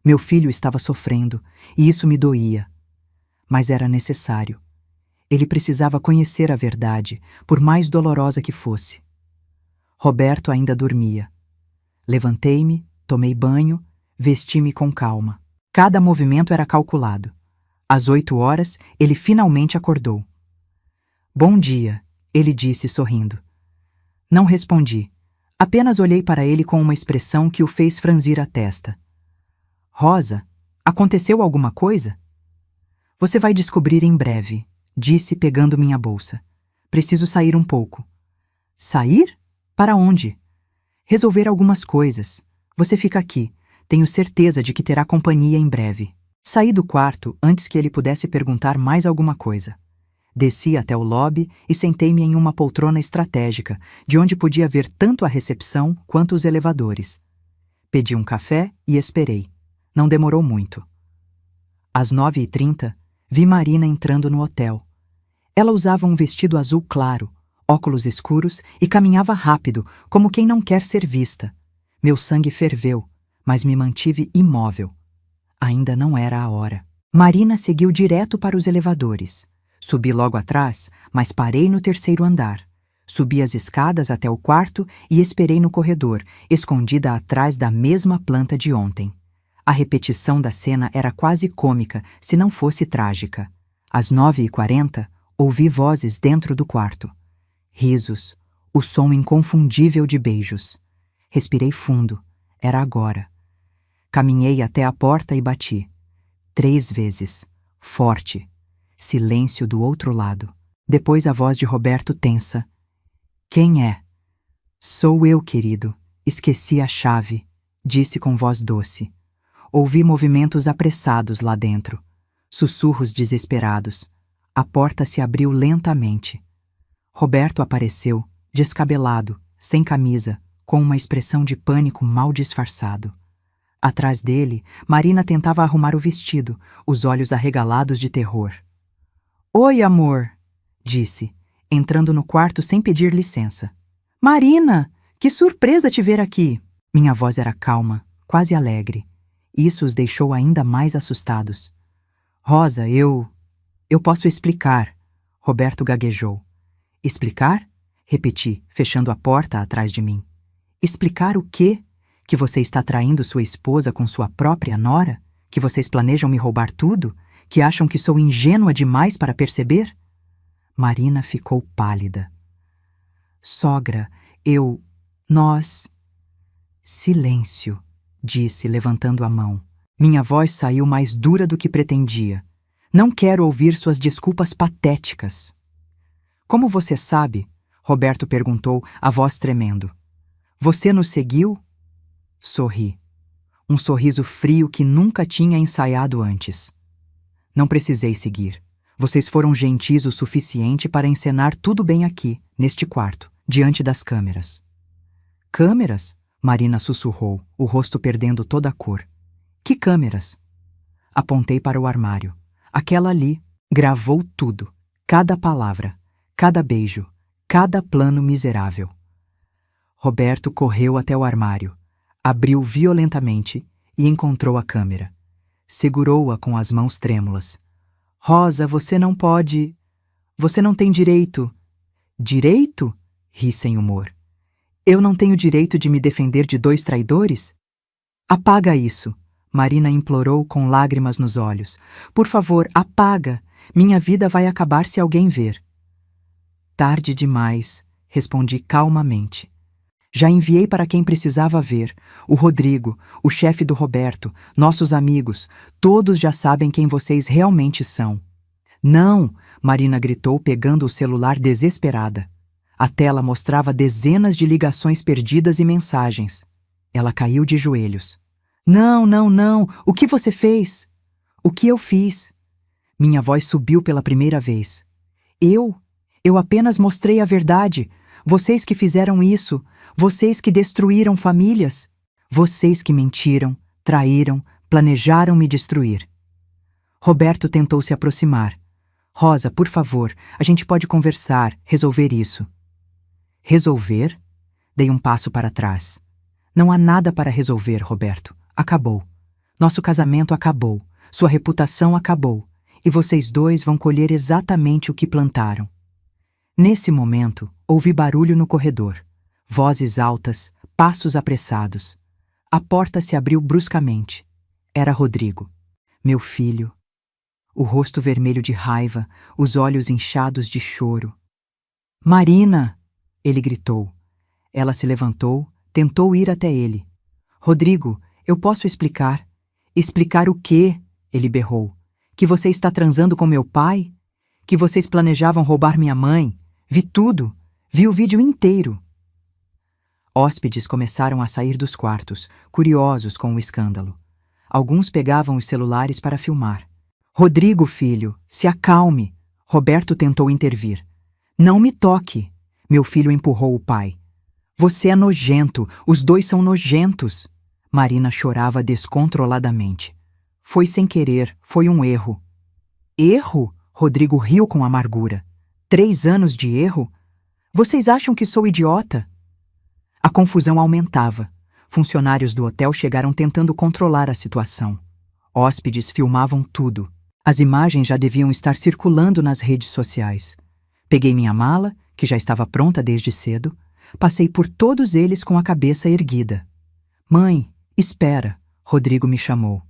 Meu filho estava sofrendo, e isso me doía. Mas era necessário. Ele precisava conhecer a verdade, por mais dolorosa que fosse. Roberto ainda dormia. Levantei-me, tomei banho, vesti-me com calma. Cada movimento era calculado. Às 8 horas, ele finalmente acordou. Bom dia, ele disse sorrindo. Não respondi. Apenas olhei para ele com uma expressão que o fez franzir a testa. Rosa, aconteceu alguma coisa? Você vai descobrir em breve, disse pegando minha bolsa. Preciso sair um pouco. Sair? Para onde? Resolver algumas coisas. Você fica aqui. Tenho certeza de que terá companhia em breve. Saí do quarto antes que ele pudesse perguntar mais alguma coisa. Desci até o lobby e sentei-me em uma poltrona estratégica, de onde podia ver tanto a recepção quanto os elevadores. Pedi um café e esperei. Não demorou muito. Às 9h30, vi Marina entrando no hotel. Ela usava um vestido azul claro, óculos escuros e caminhava rápido, como quem não quer ser vista. Meu sangue ferveu, mas me mantive imóvel. Ainda não era a hora. Marina seguiu direto para os elevadores. Subi logo atrás, mas parei no 3º andar. Subi as escadas até o quarto e esperei no corredor, escondida atrás da mesma planta de ontem. A repetição da cena era quase cômica, se não fosse trágica. Às 9h40, ouvi vozes dentro do quarto. Risos, o som inconfundível de beijos. Respirei fundo. Era agora. Caminhei até a porta e bati. 3 vezes. Forte. Silêncio do outro lado. Depois a voz de Roberto tensa. Quem é? Sou eu, querido. Esqueci a chave, disse com voz doce. Ouvi movimentos apressados lá dentro. Sussurros desesperados. A porta se abriu lentamente. Roberto apareceu, descabelado, sem camisa, com uma expressão de pânico mal disfarçado. Atrás dele, Marina tentava arrumar o vestido, os olhos arregalados de terror. Oi, amor, disse, entrando no quarto sem pedir licença. Marina, que surpresa te ver aqui! Minha voz era calma, quase alegre. Isso os deixou ainda mais assustados. Rosa, eu posso explicar, Roberto gaguejou. Explicar? Repeti, fechando a porta atrás de mim. Explicar o quê? Que você está traindo sua esposa com sua própria nora? Que vocês planejam me roubar tudo? Que acham que sou ingênua demais para perceber? Marina ficou pálida. Sogra, nós... Silêncio, disse, levantando a mão. Minha voz saiu mais dura do que pretendia. Não quero ouvir suas desculpas patéticas. Como você sabe? Roberto perguntou, a voz tremendo. Você nos seguiu? Sorri. Um sorriso frio que nunca tinha ensaiado antes. Não precisei seguir. Vocês foram gentis o suficiente para encenar tudo bem aqui, neste quarto, diante das câmeras. Câmeras? Marina sussurrou, o rosto perdendo toda a cor. Que câmeras? Apontei para o armário. Aquela ali gravou tudo. Cada palavra, cada beijo, cada plano miserável. Roberto correu até o armário, abriu violentamente e encontrou a câmera. Segurou-a com as mãos trêmulas. Rosa, você não pode... Você não tem direito... Direito? Ri sem humor. Eu não tenho direito de me defender de 2 traidores? Apaga isso, Marina implorou com lágrimas nos olhos. Por favor, apaga. Minha vida vai acabar se alguém ver. Tarde demais, respondi calmamente. Já enviei para quem precisava ver. O Rodrigo, o chefe do Roberto, nossos amigos, todos já sabem quem vocês realmente são. Não! Marina gritou, pegando o celular desesperada. A tela mostrava dezenas de ligações perdidas e mensagens. Ela caiu de joelhos. Não, não, não! O que você fez? O que eu fiz? Minha voz subiu pela primeira vez. Eu apenas mostrei a verdade. Vocês que fizeram isso. Vocês que destruíram famílias. Vocês que mentiram, traíram, planejaram me destruir. Roberto tentou se aproximar. Rosa, por favor, a gente pode conversar, resolver isso. Resolver? Dei um passo para trás. Não há nada para resolver, Roberto. Acabou. Nosso casamento acabou. Sua reputação acabou. E vocês dois vão colher exatamente o que plantaram. Nesse momento, ouvi barulho no corredor. Vozes altas, passos apressados. A porta se abriu bruscamente. Era Rodrigo, meu filho. O rosto vermelho de raiva, os olhos inchados de choro. Marina! Ele gritou. Ela se levantou, tentou ir até ele. Rodrigo, eu posso explicar. Explicar o quê? Ele berrou. Que você está transando com meu pai? Que vocês planejavam roubar minha mãe? Vi tudo. Vi o vídeo inteiro. Hóspedes começaram a sair dos quartos, curiosos com o escândalo. Alguns pegavam os celulares para filmar. Rodrigo, filho, se acalme. Roberto tentou intervir. Não me toque. Meu filho empurrou o pai. Você é nojento, os dois são nojentos. Marina chorava descontroladamente. Foi sem querer, foi um erro. Erro? Rodrigo riu com amargura. 3 anos de erro? Vocês acham que sou idiota? A confusão aumentava. Funcionários do hotel chegaram tentando controlar a situação. Hóspedes filmavam tudo. As imagens já deviam estar circulando nas redes sociais. Peguei minha mala, que já estava pronta desde cedo, passei por todos eles com a cabeça erguida. Mãe, espera, Rodrigo me chamou.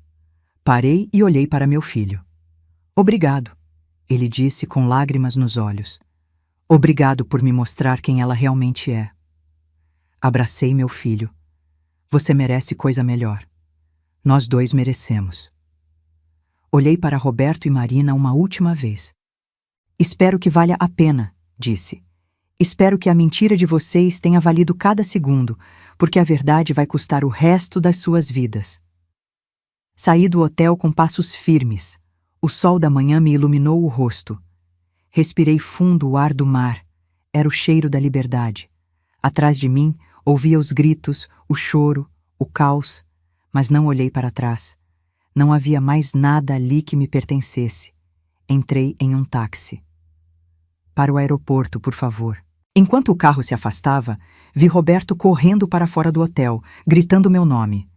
Parei e olhei para meu filho. Obrigado, ele disse com lágrimas nos olhos. Obrigado por me mostrar quem ela realmente é. Abracei meu filho. Você merece coisa melhor. Nós dois merecemos. Olhei para Roberto e Marina uma última vez. Espero que valha a pena, disse. Espero que a mentira de vocês tenha valido cada segundo, porque a verdade vai custar o resto das suas vidas. Saí do hotel com passos firmes. O sol da manhã me iluminou o rosto. Respirei fundo o ar do mar. Era o cheiro da liberdade. Atrás de mim, ouvia os gritos, o choro, o caos, mas não olhei para trás. Não havia mais nada ali que me pertencesse. Entrei em um táxi. Para o aeroporto, por favor. Enquanto o carro se afastava, vi Roberto correndo para fora do hotel, gritando meu nome.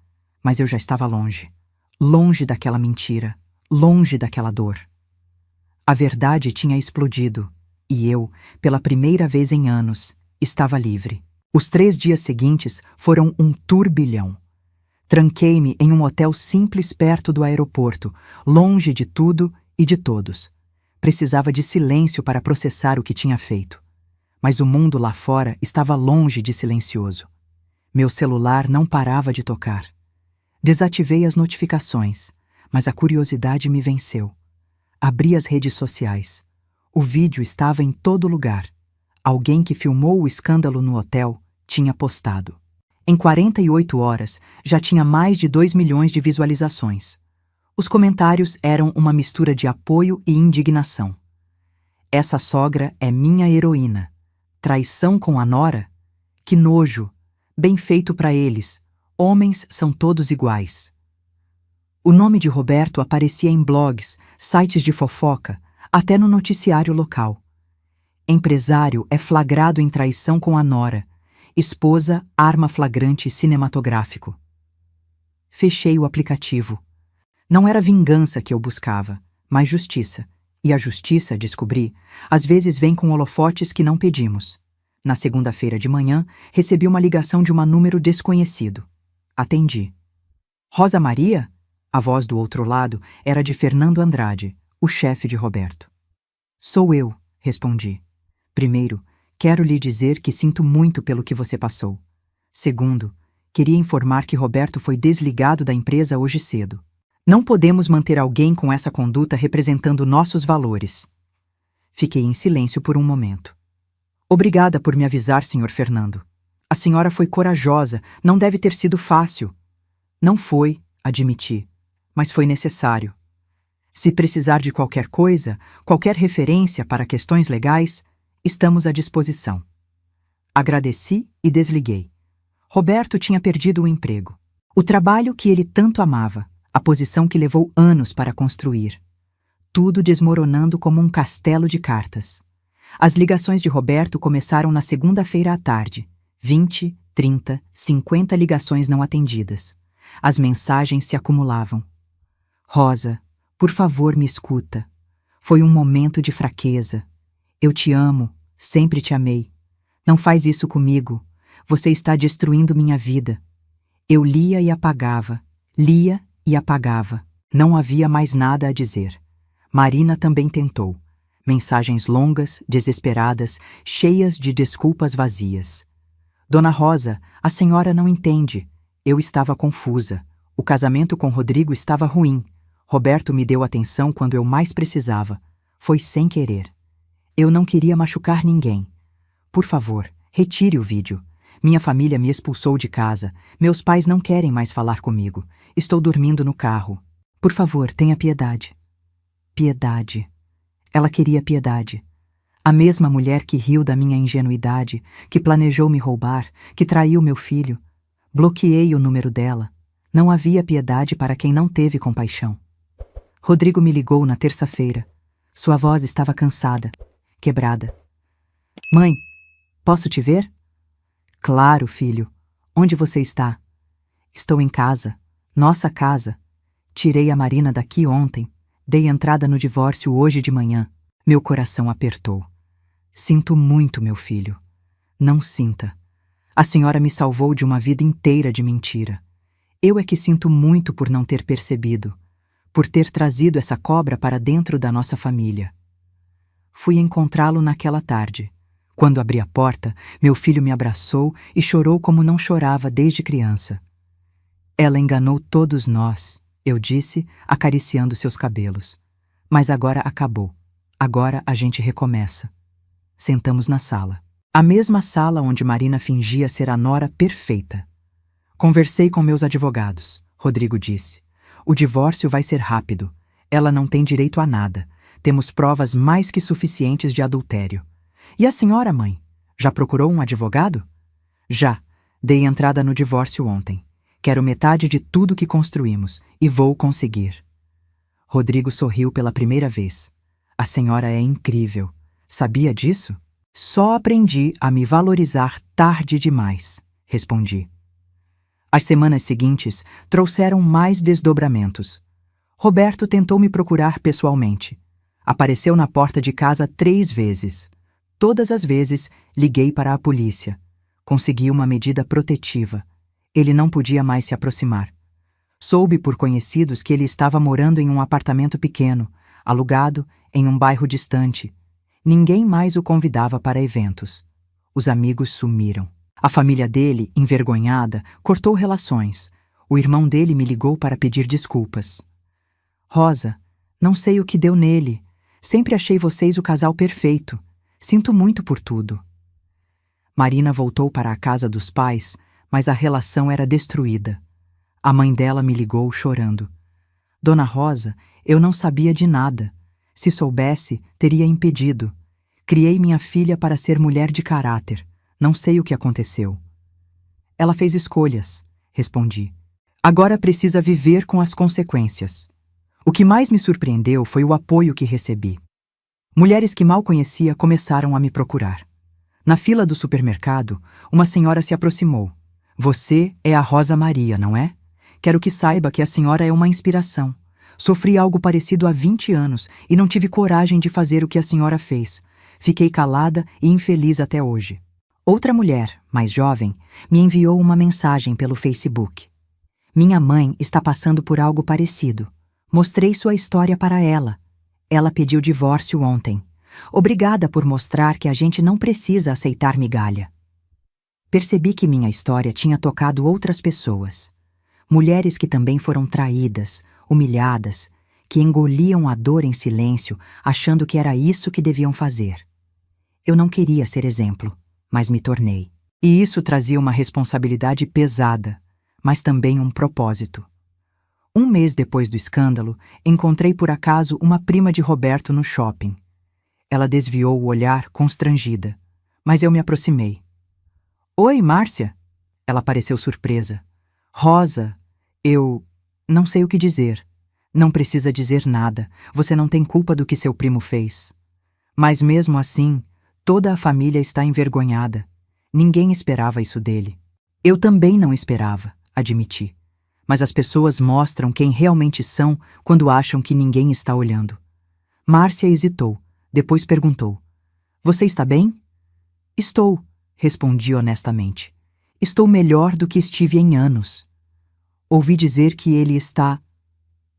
Mas eu já estava longe. Longe daquela mentira. Longe daquela dor. A verdade tinha explodido. E eu, pela primeira vez em anos, estava livre. Os 3 dias seguintes foram um turbilhão. Tranquei-me em um hotel simples perto do aeroporto, longe de tudo e de todos. Precisava de silêncio para processar o que tinha feito. Mas o mundo lá fora estava longe de silencioso. Meu celular não parava de tocar. Desativei as notificações, mas a curiosidade me venceu. Abri as redes sociais. O vídeo estava em todo lugar. Alguém que filmou o escândalo no hotel tinha postado. Em 48 horas, já tinha mais de 2 milhões de visualizações. Os comentários eram uma mistura de apoio e indignação. Essa sogra é minha heroína. Traição com a nora? Que nojo! Bem feito para eles. Homens são todos iguais. O nome de Roberto aparecia em blogs, sites de fofoca, até no noticiário local. Empresário é flagrado em traição com a nora. Esposa, arma flagrante cinematográfico. Fechei o aplicativo. Não era vingança que eu buscava, mas justiça. E a justiça, descobri, às vezes vem com holofotes que não pedimos. Na segunda-feira de manhã, recebi uma ligação de um número desconhecido. Atendi. Rosa Maria? A voz do outro lado era de Fernando Andrade, o chefe de Roberto. Sou eu, respondi. Primeiro, quero lhe dizer que sinto muito pelo que você passou. Segundo, queria informar que Roberto foi desligado da empresa hoje cedo. Não podemos manter alguém com essa conduta representando nossos valores. Fiquei em silêncio por um momento. Obrigada por me avisar, Sr. Fernando. A senhora foi corajosa, não deve ter sido fácil. Não foi, admiti, mas foi necessário. Se precisar de qualquer coisa, qualquer referência para questões legais, estamos à disposição. Agradeci e desliguei. Roberto tinha perdido o emprego. O trabalho que ele tanto amava. A posição que levou anos para construir. Tudo desmoronando como um castelo de cartas. As ligações de Roberto começaram na segunda-feira à tarde. 20, 30, 50 ligações não atendidas. As mensagens se acumulavam. Rosa, por favor, me escuta. Foi um momento de fraqueza. Eu te amo, sempre te amei. Não faz isso comigo. Você está destruindo minha vida. Eu lia e apagava, lia e apagava. Não havia mais nada a dizer. Marina também tentou. Mensagens longas, desesperadas, cheias de desculpas vazias. Dona Rosa, a senhora não entende. Eu estava confusa. O casamento com Rodrigo estava ruim. Roberto me deu atenção quando eu mais precisava. Foi sem querer. Eu não queria machucar ninguém. Por favor, retire o vídeo. Minha família me expulsou de casa. Meus pais não querem mais falar comigo. Estou dormindo no carro. Por favor, tenha piedade. Piedade. Ela queria piedade. A mesma mulher que riu da minha ingenuidade, que planejou me roubar, que traiu meu filho. Bloqueei o número dela. Não havia piedade para quem não teve compaixão. Rodrigo me ligou na terça-feira. Sua voz estava cansada, quebrada. Mãe, posso te ver? Claro, filho. Onde você está? Estou em casa. Nossa casa. Tirei a Marina daqui ontem. Dei entrada no divórcio hoje de manhã. Meu coração apertou. Sinto muito, meu filho. Não sinta. A senhora me salvou de uma vida inteira de mentira. Eu é que sinto muito por não ter percebido, por ter trazido essa cobra para dentro da nossa família. Fui encontrá-lo naquela tarde. Quando abri a porta, meu filho me abraçou e chorou como não chorava desde criança. Ela enganou todos nós, eu disse, acariciando seus cabelos. Mas agora acabou. Agora a gente recomeça. Sentamos na sala. A mesma sala onde Marina fingia ser a nora perfeita. Conversei com meus advogados, Rodrigo disse. O divórcio vai ser rápido. Ela não tem direito a nada. Temos provas mais que suficientes de adultério. E a senhora, mãe? Já procurou um advogado? Já. Dei entrada no divórcio ontem. Quero metade de tudo que construímos e vou conseguir. Rodrigo sorriu pela primeira vez. A senhora é incrível. Sabia disso? Só aprendi a me valorizar tarde demais, respondi. As semanas seguintes trouxeram mais desdobramentos. Roberto tentou me procurar pessoalmente. Apareceu na porta de casa 3 vezes. Todas as vezes, liguei para a polícia. Consegui uma medida protetiva. Ele não podia mais se aproximar. Soube por conhecidos que ele estava morando em um apartamento pequeno, alugado, em um bairro distante. Ninguém mais o convidava para eventos. Os amigos sumiram. A família dele, envergonhada, cortou relações. O irmão dele me ligou para pedir desculpas. Rosa, não sei o que deu nele. Sempre achei vocês o casal perfeito. Sinto muito por tudo. Marina voltou para a casa dos pais, mas a relação era destruída. A mãe dela me ligou chorando. Dona Rosa, eu não sabia de nada. Se soubesse, teria impedido. Criei minha filha para ser mulher de caráter. Não sei o que aconteceu. Ela fez escolhas, respondi. Agora precisa viver com as consequências. O que mais me surpreendeu foi o apoio que recebi. Mulheres que mal conhecia começaram a me procurar. Na fila do supermercado, uma senhora se aproximou. Você é a Rosa Maria, não é? Quero que saiba que a senhora é uma inspiração. Sofri algo parecido há 20 anos e não tive coragem de fazer o que a senhora fez. Fiquei calada e infeliz até hoje. Outra mulher, mais jovem, me enviou uma mensagem pelo Facebook. Minha mãe está passando por algo parecido. Mostrei sua história para ela. Ela pediu divórcio ontem. Obrigada por mostrar que a gente não precisa aceitar migalha. Percebi que minha história tinha tocado outras pessoas. Mulheres que também foram traídas, humilhadas, que engoliam a dor em silêncio, achando que era isso que deviam fazer. Eu não queria ser exemplo, mas me tornei. E isso trazia uma responsabilidade pesada, mas também um propósito. Um mês depois do escândalo, encontrei por acaso uma prima de Roberto no shopping. Ela desviou o olhar, constrangida, mas eu me aproximei. Oi, Márcia? Ela pareceu surpresa. Rosa, eu não sei o que dizer. Não precisa dizer nada, você não tem culpa do que seu primo fez. Mas mesmo assim, toda a família está envergonhada. Ninguém esperava isso dele. Eu também não esperava, admiti. Mas as pessoas mostram quem realmente são quando acham que ninguém está olhando. Márcia hesitou, depois perguntou. Você está bem? Estou, respondi honestamente. Estou melhor do que estive em anos. Ouvi dizer que ele está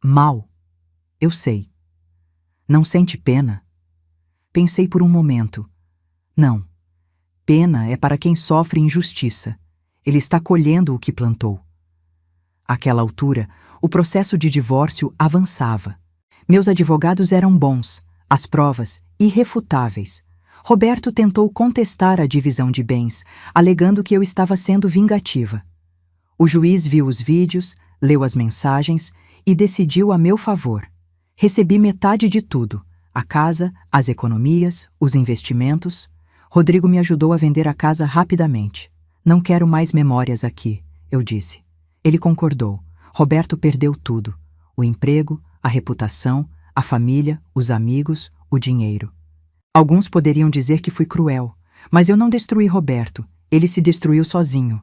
mal. Eu sei. Não sente pena? Pensei por um momento. Não. Pena é para quem sofre injustiça. Ele está colhendo o que plantou. Àquela altura, o processo de divórcio avançava. Meus advogados eram bons, as provas irrefutáveis. Roberto tentou contestar a divisão de bens, alegando que eu estava sendo vingativa. O juiz viu os vídeos, leu as mensagens e decidiu a meu favor. Recebi metade de tudo: a casa, as economias, os investimentos. Rodrigo me ajudou a vender a casa rapidamente. Não quero mais memórias aqui, eu disse. Ele concordou. Roberto perdeu tudo: o emprego, a reputação, a família, os amigos, o dinheiro. Alguns poderiam dizer que fui cruel, mas eu não destruí Roberto. Ele se destruiu sozinho.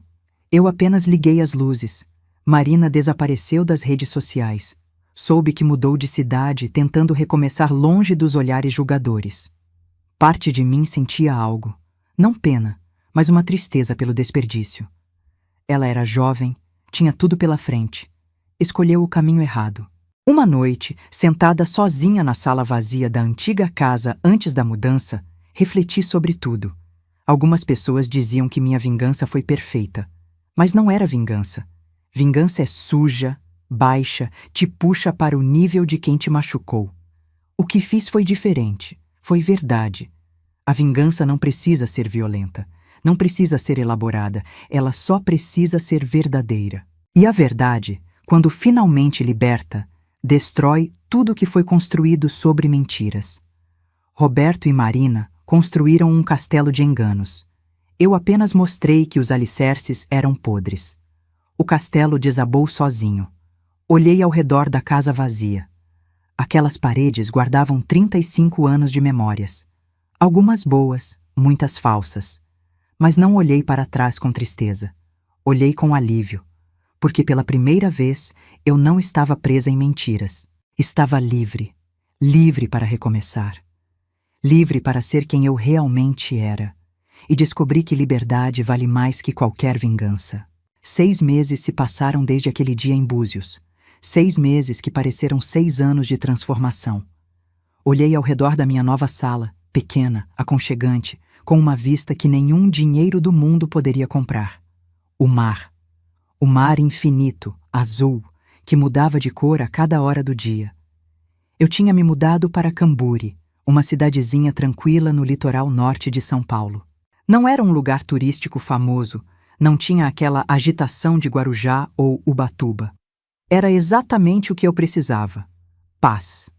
Eu apenas liguei as luzes. Marina desapareceu das redes sociais. Soube que mudou de cidade, tentando recomeçar longe dos olhares julgadores. Parte de mim sentia algo. Não pena, mas uma tristeza pelo desperdício. Ela era jovem, tinha tudo pela frente. Escolheu o caminho errado. Uma noite, sentada sozinha na sala vazia da antiga casa antes da mudança, refleti sobre tudo. Algumas pessoas diziam que minha vingança foi perfeita. Mas não era vingança. Vingança é suja, baixa, te puxa para o nível de quem te machucou. O que fiz foi diferente, foi verdade. A vingança não precisa ser violenta, não precisa ser elaborada, ela só precisa ser verdadeira. E a verdade, quando finalmente liberta, destrói tudo que foi construído sobre mentiras. Roberto e Marina construíram um castelo de enganos. Eu apenas mostrei que os alicerces eram podres. O castelo desabou sozinho. Olhei ao redor da casa vazia. Aquelas paredes guardavam 35 anos de memórias. Algumas boas, muitas falsas. Mas não olhei para trás com tristeza. Olhei com alívio, porque pela primeira vez eu não estava presa em mentiras. Estava livre, livre para recomeçar. Livre para ser quem eu realmente era. E descobri que liberdade vale mais que qualquer vingança. 6 meses se passaram desde aquele dia em Búzios. 6 meses que pareceram 6 anos de transformação. Olhei ao redor da minha nova sala, pequena, aconchegante, com uma vista que nenhum dinheiro do mundo poderia comprar. O mar. O mar infinito, azul, que mudava de cor a cada hora do dia. Eu tinha me mudado para Camburi, uma cidadezinha tranquila no litoral norte de São Paulo. Não era um lugar turístico famoso, não tinha aquela agitação de Guarujá ou Ubatuba. Era exatamente o que eu precisava: paz.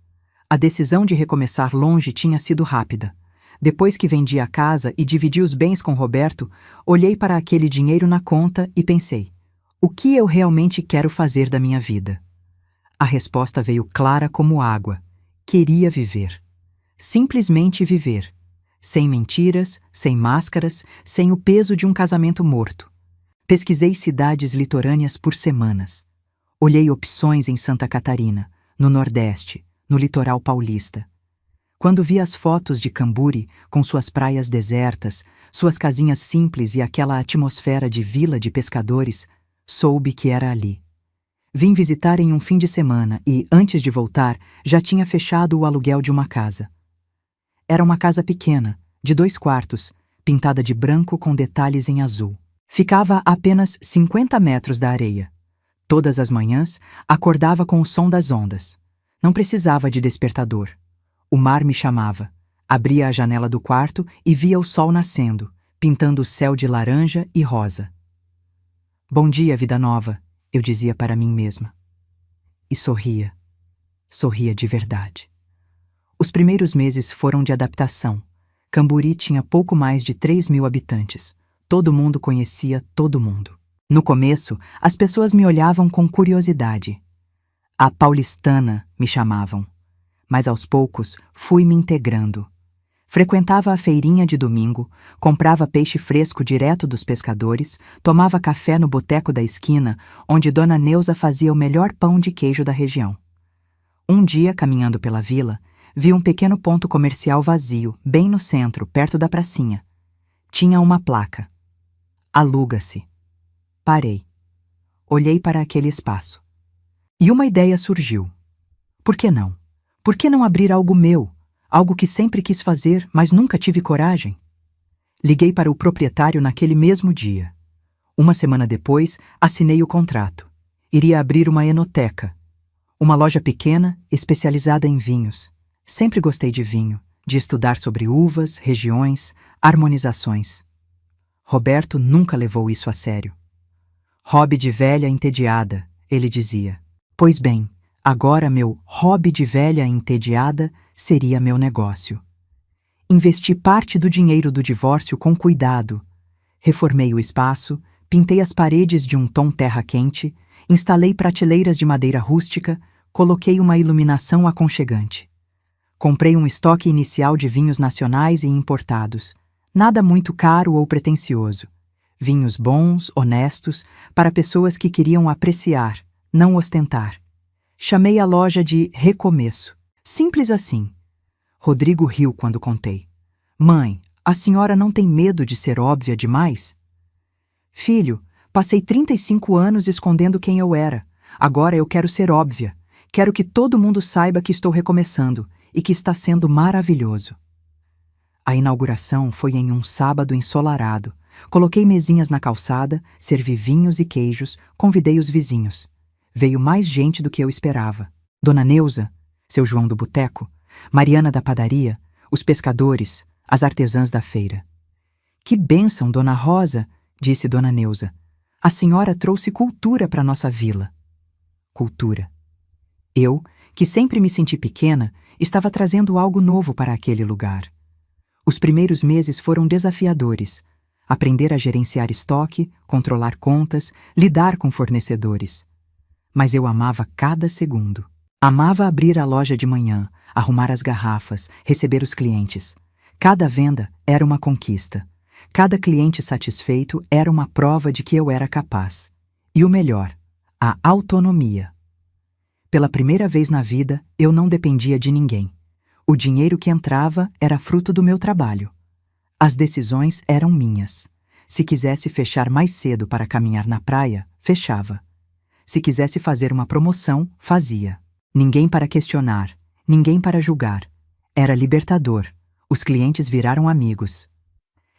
A decisão de recomeçar longe tinha sido rápida. Depois que vendi a casa e dividi os bens com Roberto, olhei para aquele dinheiro na conta e pensei: o que eu realmente quero fazer da minha vida? A resposta veio clara como água: queria viver. Simplesmente viver. Sem mentiras, sem máscaras, sem o peso de um casamento morto. Pesquisei cidades litorâneas por semanas. Olhei opções em Santa Catarina, no Nordeste, no litoral paulista. Quando vi as fotos de Camburi, com suas praias desertas, suas casinhas simples e aquela atmosfera de vila de pescadores, soube que era ali. Vim visitar em um fim de semana e, antes de voltar, já tinha fechado o aluguel de uma casa. Era uma casa pequena, de 2 quartos, pintada de branco com detalhes em azul. Ficava a apenas 50 metros da areia. Todas as manhãs, acordava com o som das ondas. Não precisava de despertador. O mar me chamava. Abria a janela do quarto e via o sol nascendo, pintando o céu de laranja e rosa. Bom dia, vida nova, eu dizia para mim mesma. E sorria. Sorria de verdade. Os primeiros meses foram de adaptação. Camburi tinha pouco mais de 3.000 habitantes. Todo mundo conhecia todo mundo. No começo, as pessoas me olhavam com curiosidade. A paulistana, me chamavam. Mas aos poucos, fui me integrando. Frequentava a feirinha de domingo, comprava peixe fresco direto dos pescadores, tomava café no boteco da esquina, onde Dona Neuza fazia o melhor pão de queijo da região. Um dia, caminhando pela vila, vi um pequeno ponto comercial vazio, bem no centro, perto da pracinha. Tinha uma placa. Aluga-se. Parei. Olhei para aquele espaço. E uma ideia surgiu. Por que não? Por que não abrir algo meu? Algo que sempre quis fazer, mas nunca tive coragem? Liguei para o proprietário naquele mesmo dia. Uma semana depois, assinei o contrato. Iria abrir uma enoteca. Uma loja pequena, especializada em vinhos. Sempre gostei de vinho, de estudar sobre uvas, regiões, harmonizações. Roberto nunca levou isso a sério. Hobby de velha entediada, ele dizia. Pois bem, agora meu hobby de velha entediada seria meu negócio. Investi parte do dinheiro do divórcio com cuidado. Reformei o espaço, pintei as paredes de um tom terra quente, instalei prateleiras de madeira rústica, coloquei uma iluminação aconchegante. Comprei um estoque inicial de vinhos nacionais e importados. Nada muito caro ou pretensioso. Vinhos bons, honestos, para pessoas que queriam apreciar, não ostentar. Chamei a loja de Recomeço. Simples assim. Rodrigo riu quando contei. Mãe, a senhora não tem medo de ser óbvia demais? Filho, passei 35 anos escondendo quem eu era. Agora eu quero ser óbvia. Quero que todo mundo saiba que estou recomeçando e que está sendo maravilhoso. A inauguração foi em um sábado ensolarado. Coloquei mesinhas na calçada, servi vinhos e queijos, convidei os vizinhos. Veio mais gente do que eu esperava. Dona Neuza, seu João do boteco, Mariana da padaria, os pescadores, as artesãs da feira. Que bênção, Dona Rosa, disse Dona Neuza. A senhora trouxe cultura para nossa vila. Cultura. Eu, que sempre me senti pequena, estava trazendo algo novo para aquele lugar. Os primeiros meses foram desafiadores. Aprender a gerenciar estoque, controlar contas, lidar com fornecedores. Mas eu amava cada segundo. Amava abrir a loja de manhã, arrumar as garrafas, receber os clientes. Cada venda era uma conquista. Cada cliente satisfeito era uma prova de que eu era capaz. E o melhor, a autonomia. Pela primeira vez na vida, eu não dependia de ninguém. O dinheiro que entrava era fruto do meu trabalho. As decisões eram minhas. Se quisesse fechar mais cedo para caminhar na praia, fechava. Se quisesse fazer uma promoção, fazia. Ninguém para questionar, ninguém para julgar. Era libertador. Os clientes viraram amigos.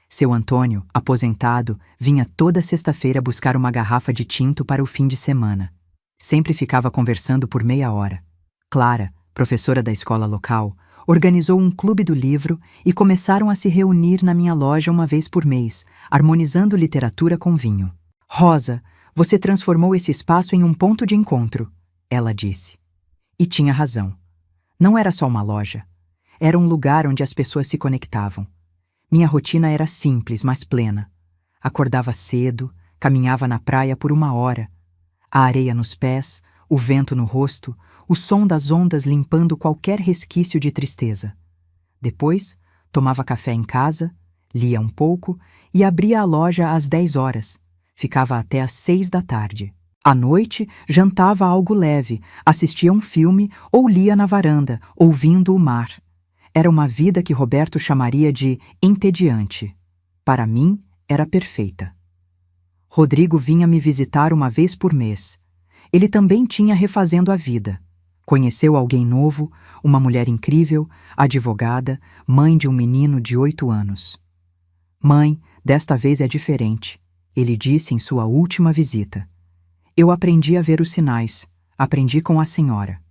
Seu Antônio, aposentado, vinha toda sexta-feira buscar uma garrafa de tinto para o fim de semana. Sempre ficava conversando por meia hora. Clara, professora da escola local, organizou um clube do livro e começaram a se reunir na minha loja uma vez por mês, harmonizando literatura com vinho. Rosa, você transformou esse espaço em um ponto de encontro, ela disse. E tinha razão. Não era só uma loja. Era um lugar onde as pessoas se conectavam. Minha rotina era simples, mas plena. Acordava cedo, caminhava na praia por 1 hora. A areia nos pés, o vento no rosto, o som das ondas limpando qualquer resquício de tristeza. Depois, tomava café em casa, lia um pouco e abria a loja às 10 horas. Ficava até às 6 da tarde. À noite, jantava algo leve, assistia um filme ou lia na varanda, ouvindo o mar. Era uma vida que Roberto chamaria de entediante. Para mim, era perfeita. Rodrigo vinha me visitar uma vez por mês. Ele também tinha refazendo a vida. Conheceu alguém novo, uma mulher incrível, advogada, mãe de um menino de 8 anos. Mãe, desta vez é diferente, ele disse em sua última visita. Eu aprendi a ver os sinais, aprendi com a senhora.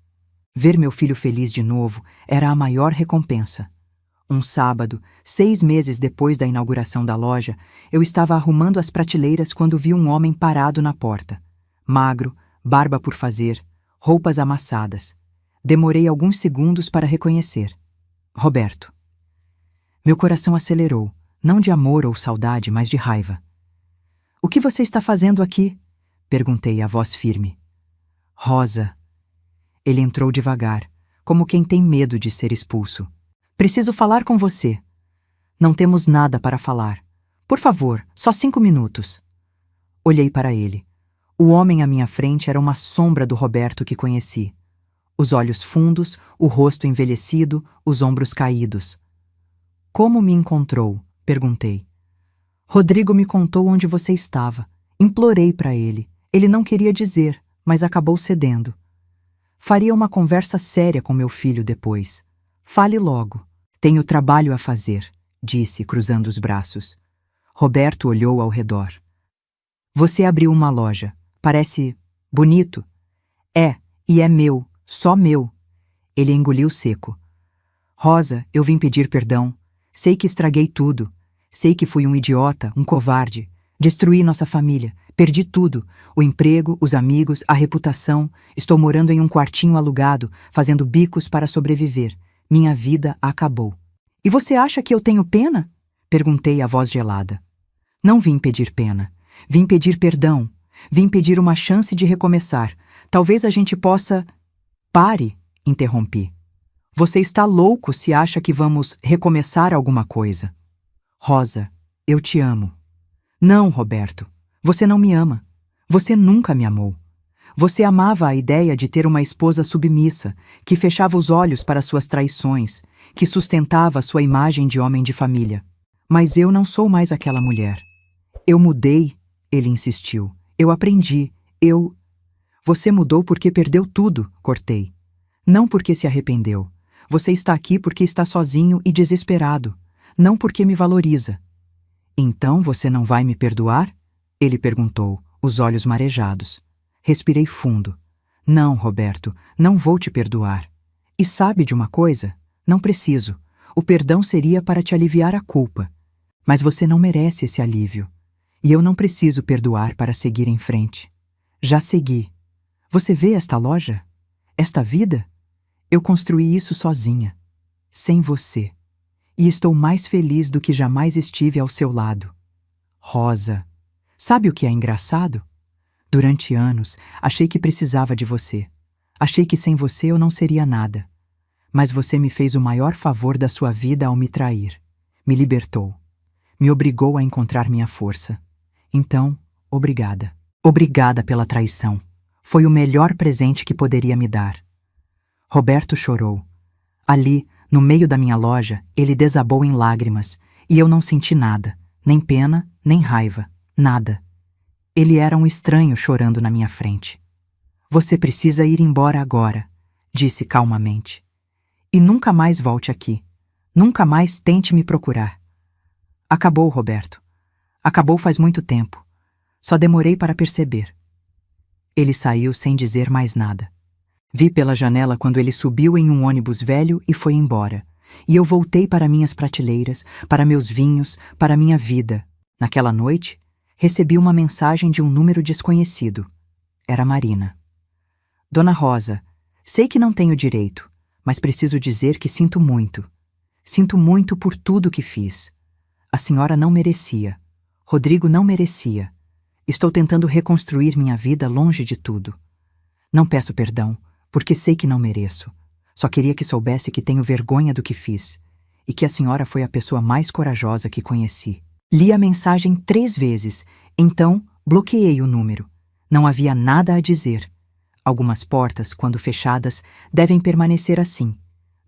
Ver meu filho feliz de novo era a maior recompensa. Um sábado, 6 meses depois da inauguração da loja, eu estava arrumando as prateleiras quando vi um homem parado na porta. Magro, barba por fazer, roupas amassadas. Demorei alguns segundos para reconhecer. Roberto. Meu coração acelerou, não de amor ou saudade, mas de raiva. O que você está fazendo aqui? Perguntei a voz firme. Rosa. Ele entrou devagar, como quem tem medo de ser expulso. Preciso falar com você. Não temos nada para falar. Por favor, só 5 minutos. Olhei para ele. O homem à minha frente era uma sombra do Roberto que conheci. Os olhos fundos, o rosto envelhecido, os ombros caídos. Como me encontrou? Perguntei. Rodrigo me contou onde você estava. Implorei para ele. Ele não queria dizer, mas acabou cedendo. Faria uma conversa séria com meu filho depois. Fale logo. Tenho trabalho a fazer, disse, cruzando os braços. Roberto olhou ao redor. Você abriu uma loja. Parece bonito. É, e é meu, só meu. Ele engoliu seco. Rosa, eu vim pedir perdão. Sei que estraguei tudo. Sei que fui um idiota, um covarde. Destruí nossa família. Perdi tudo. O emprego, os amigos, a reputação. Estou morando em um quartinho alugado, fazendo bicos para sobreviver. Minha vida acabou. E você acha que eu tenho pena? Perguntei a voz gelada. Não vim pedir pena. Vim pedir perdão. Vim pedir uma chance de recomeçar. Talvez a gente possa... Pare, interrompi. Você está louco se acha que vamos recomeçar alguma coisa. Rosa, eu te amo. Não, Roberto. Você não me ama. Você nunca me amou. Você amava a ideia de ter uma esposa submissa, que fechava os olhos para suas traições, que sustentava sua imagem de homem de família. Mas eu não sou mais aquela mulher. Eu mudei, ele insistiu. Eu aprendi. Você mudou porque perdeu tudo, cortei. Não porque se arrependeu. Você está aqui porque está sozinho e desesperado. Não porque me valoriza. Então você não vai me perdoar? Ele perguntou, os olhos marejados. Respirei fundo. Não, Roberto, não vou te perdoar. E sabe de uma coisa? Não preciso. O perdão seria para te aliviar a culpa. Mas você não merece esse alívio. E eu não preciso perdoar para seguir em frente. Já segui. Você vê esta loja? Esta vida? Eu construí isso sozinha. Sem você. E estou mais feliz do que jamais estive ao seu lado. Rosa, sabe o que é engraçado? Durante anos, achei que precisava de você. Achei que sem você eu não seria nada. Mas você me fez o maior favor da sua vida ao me trair. Me libertou. Me obrigou a encontrar minha força. Então, obrigada. Obrigada pela traição. Foi o melhor presente que poderia me dar. Roberto chorou. Ali, no meio da minha loja, ele desabou em lágrimas, e eu não senti nada, nem pena, nem raiva, nada. Ele era um estranho chorando na minha frente. Você precisa ir embora agora, disse calmamente. E nunca mais volte aqui. Nunca mais tente me procurar. Acabou, Roberto. Acabou faz muito tempo. Só demorei para perceber. Ele saiu sem dizer mais nada. Vi pela janela quando ele subiu em um ônibus velho e foi embora. E eu voltei para minhas prateleiras, para meus vinhos, para minha vida. Naquela noite, recebi uma mensagem de um número desconhecido. Era Marina. Dona Rosa, sei que não tenho direito, mas preciso dizer que sinto muito. Sinto muito por tudo que fiz. A senhora não merecia. Rodrigo não merecia. Estou tentando reconstruir minha vida longe de tudo. Não peço perdão, porque sei que não mereço. Só queria que soubesse que tenho vergonha do que fiz e que a senhora foi a pessoa mais corajosa que conheci. Li a mensagem 3 vezes, então bloqueei o número. Não havia nada a dizer. Algumas portas, quando fechadas, devem permanecer assim.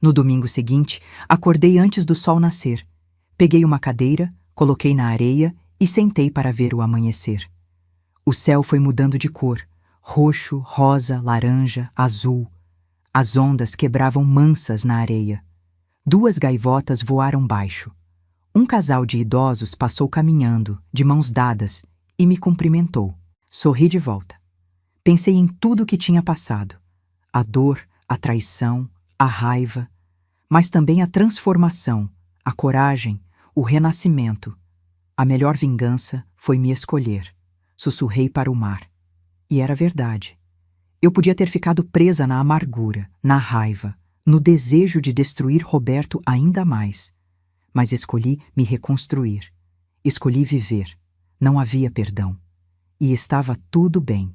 No domingo seguinte, acordei antes do sol nascer. Peguei uma cadeira, coloquei na areia e sentei para ver o amanhecer. O céu foi mudando de cor. Roxo, rosa, laranja, azul. As ondas quebravam mansas na areia. 2 gaivotas voaram baixo. Um casal de idosos passou caminhando, de mãos dadas, e me cumprimentou. Sorri de volta. Pensei em tudo o que tinha passado. A dor, a traição, a raiva, mas também a transformação, a coragem, o renascimento. A melhor vingança foi me escolher. Sussurrei para o mar. E era verdade. Eu podia ter ficado presa na amargura, na raiva, no desejo de destruir Roberto ainda mais. Mas escolhi me reconstruir. Escolhi viver. Não havia perdão. E estava tudo bem.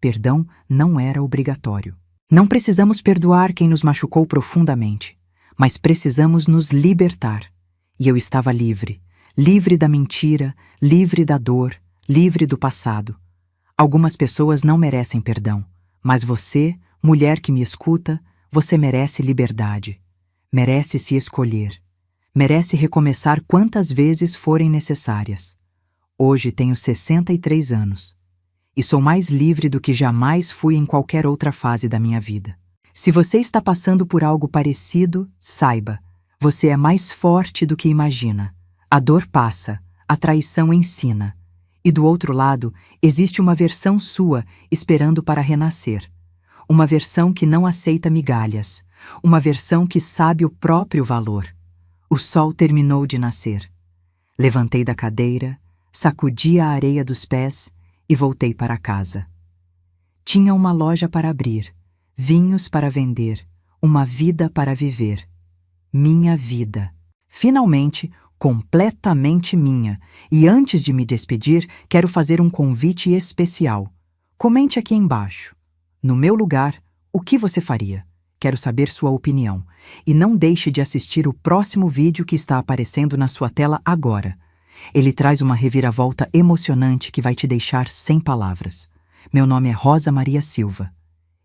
Perdão não era obrigatório. Não precisamos perdoar quem nos machucou profundamente, mas precisamos nos libertar. E eu estava livre. Livre da mentira, livre da dor, livre do passado. Algumas pessoas não merecem perdão, mas você, mulher que me escuta, você merece liberdade. Merece se escolher. Merece recomeçar quantas vezes forem necessárias. Hoje tenho 63 anos e sou mais livre do que jamais fui em qualquer outra fase da minha vida. Se você está passando por algo parecido, saiba, você é mais forte do que imagina. A dor passa, a traição ensina. E do outro lado, existe uma versão sua esperando para renascer. Uma versão que não aceita migalhas. Uma versão que sabe o próprio valor. O sol terminou de nascer. Levantei da cadeira, sacudi a areia dos pés e voltei para casa. Tinha uma loja para abrir, vinhos para vender, uma vida para viver. Minha vida. Finalmente, completamente minha. E antes de me despedir, quero fazer um convite especial. Comente aqui embaixo. No meu lugar, o que você faria? Quero saber sua opinião. E não deixe de assistir o próximo vídeo que está aparecendo na sua tela agora. Ele traz uma reviravolta emocionante que vai te deixar sem palavras. Meu nome é Rosa Maria Silva.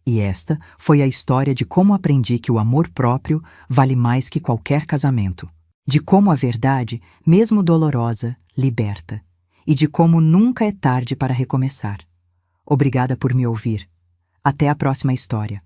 E esta foi a história de como aprendi que o amor próprio vale mais que qualquer casamento. De como a verdade, mesmo dolorosa, liberta. E de como nunca é tarde para recomeçar. Obrigada por me ouvir. Até a próxima história.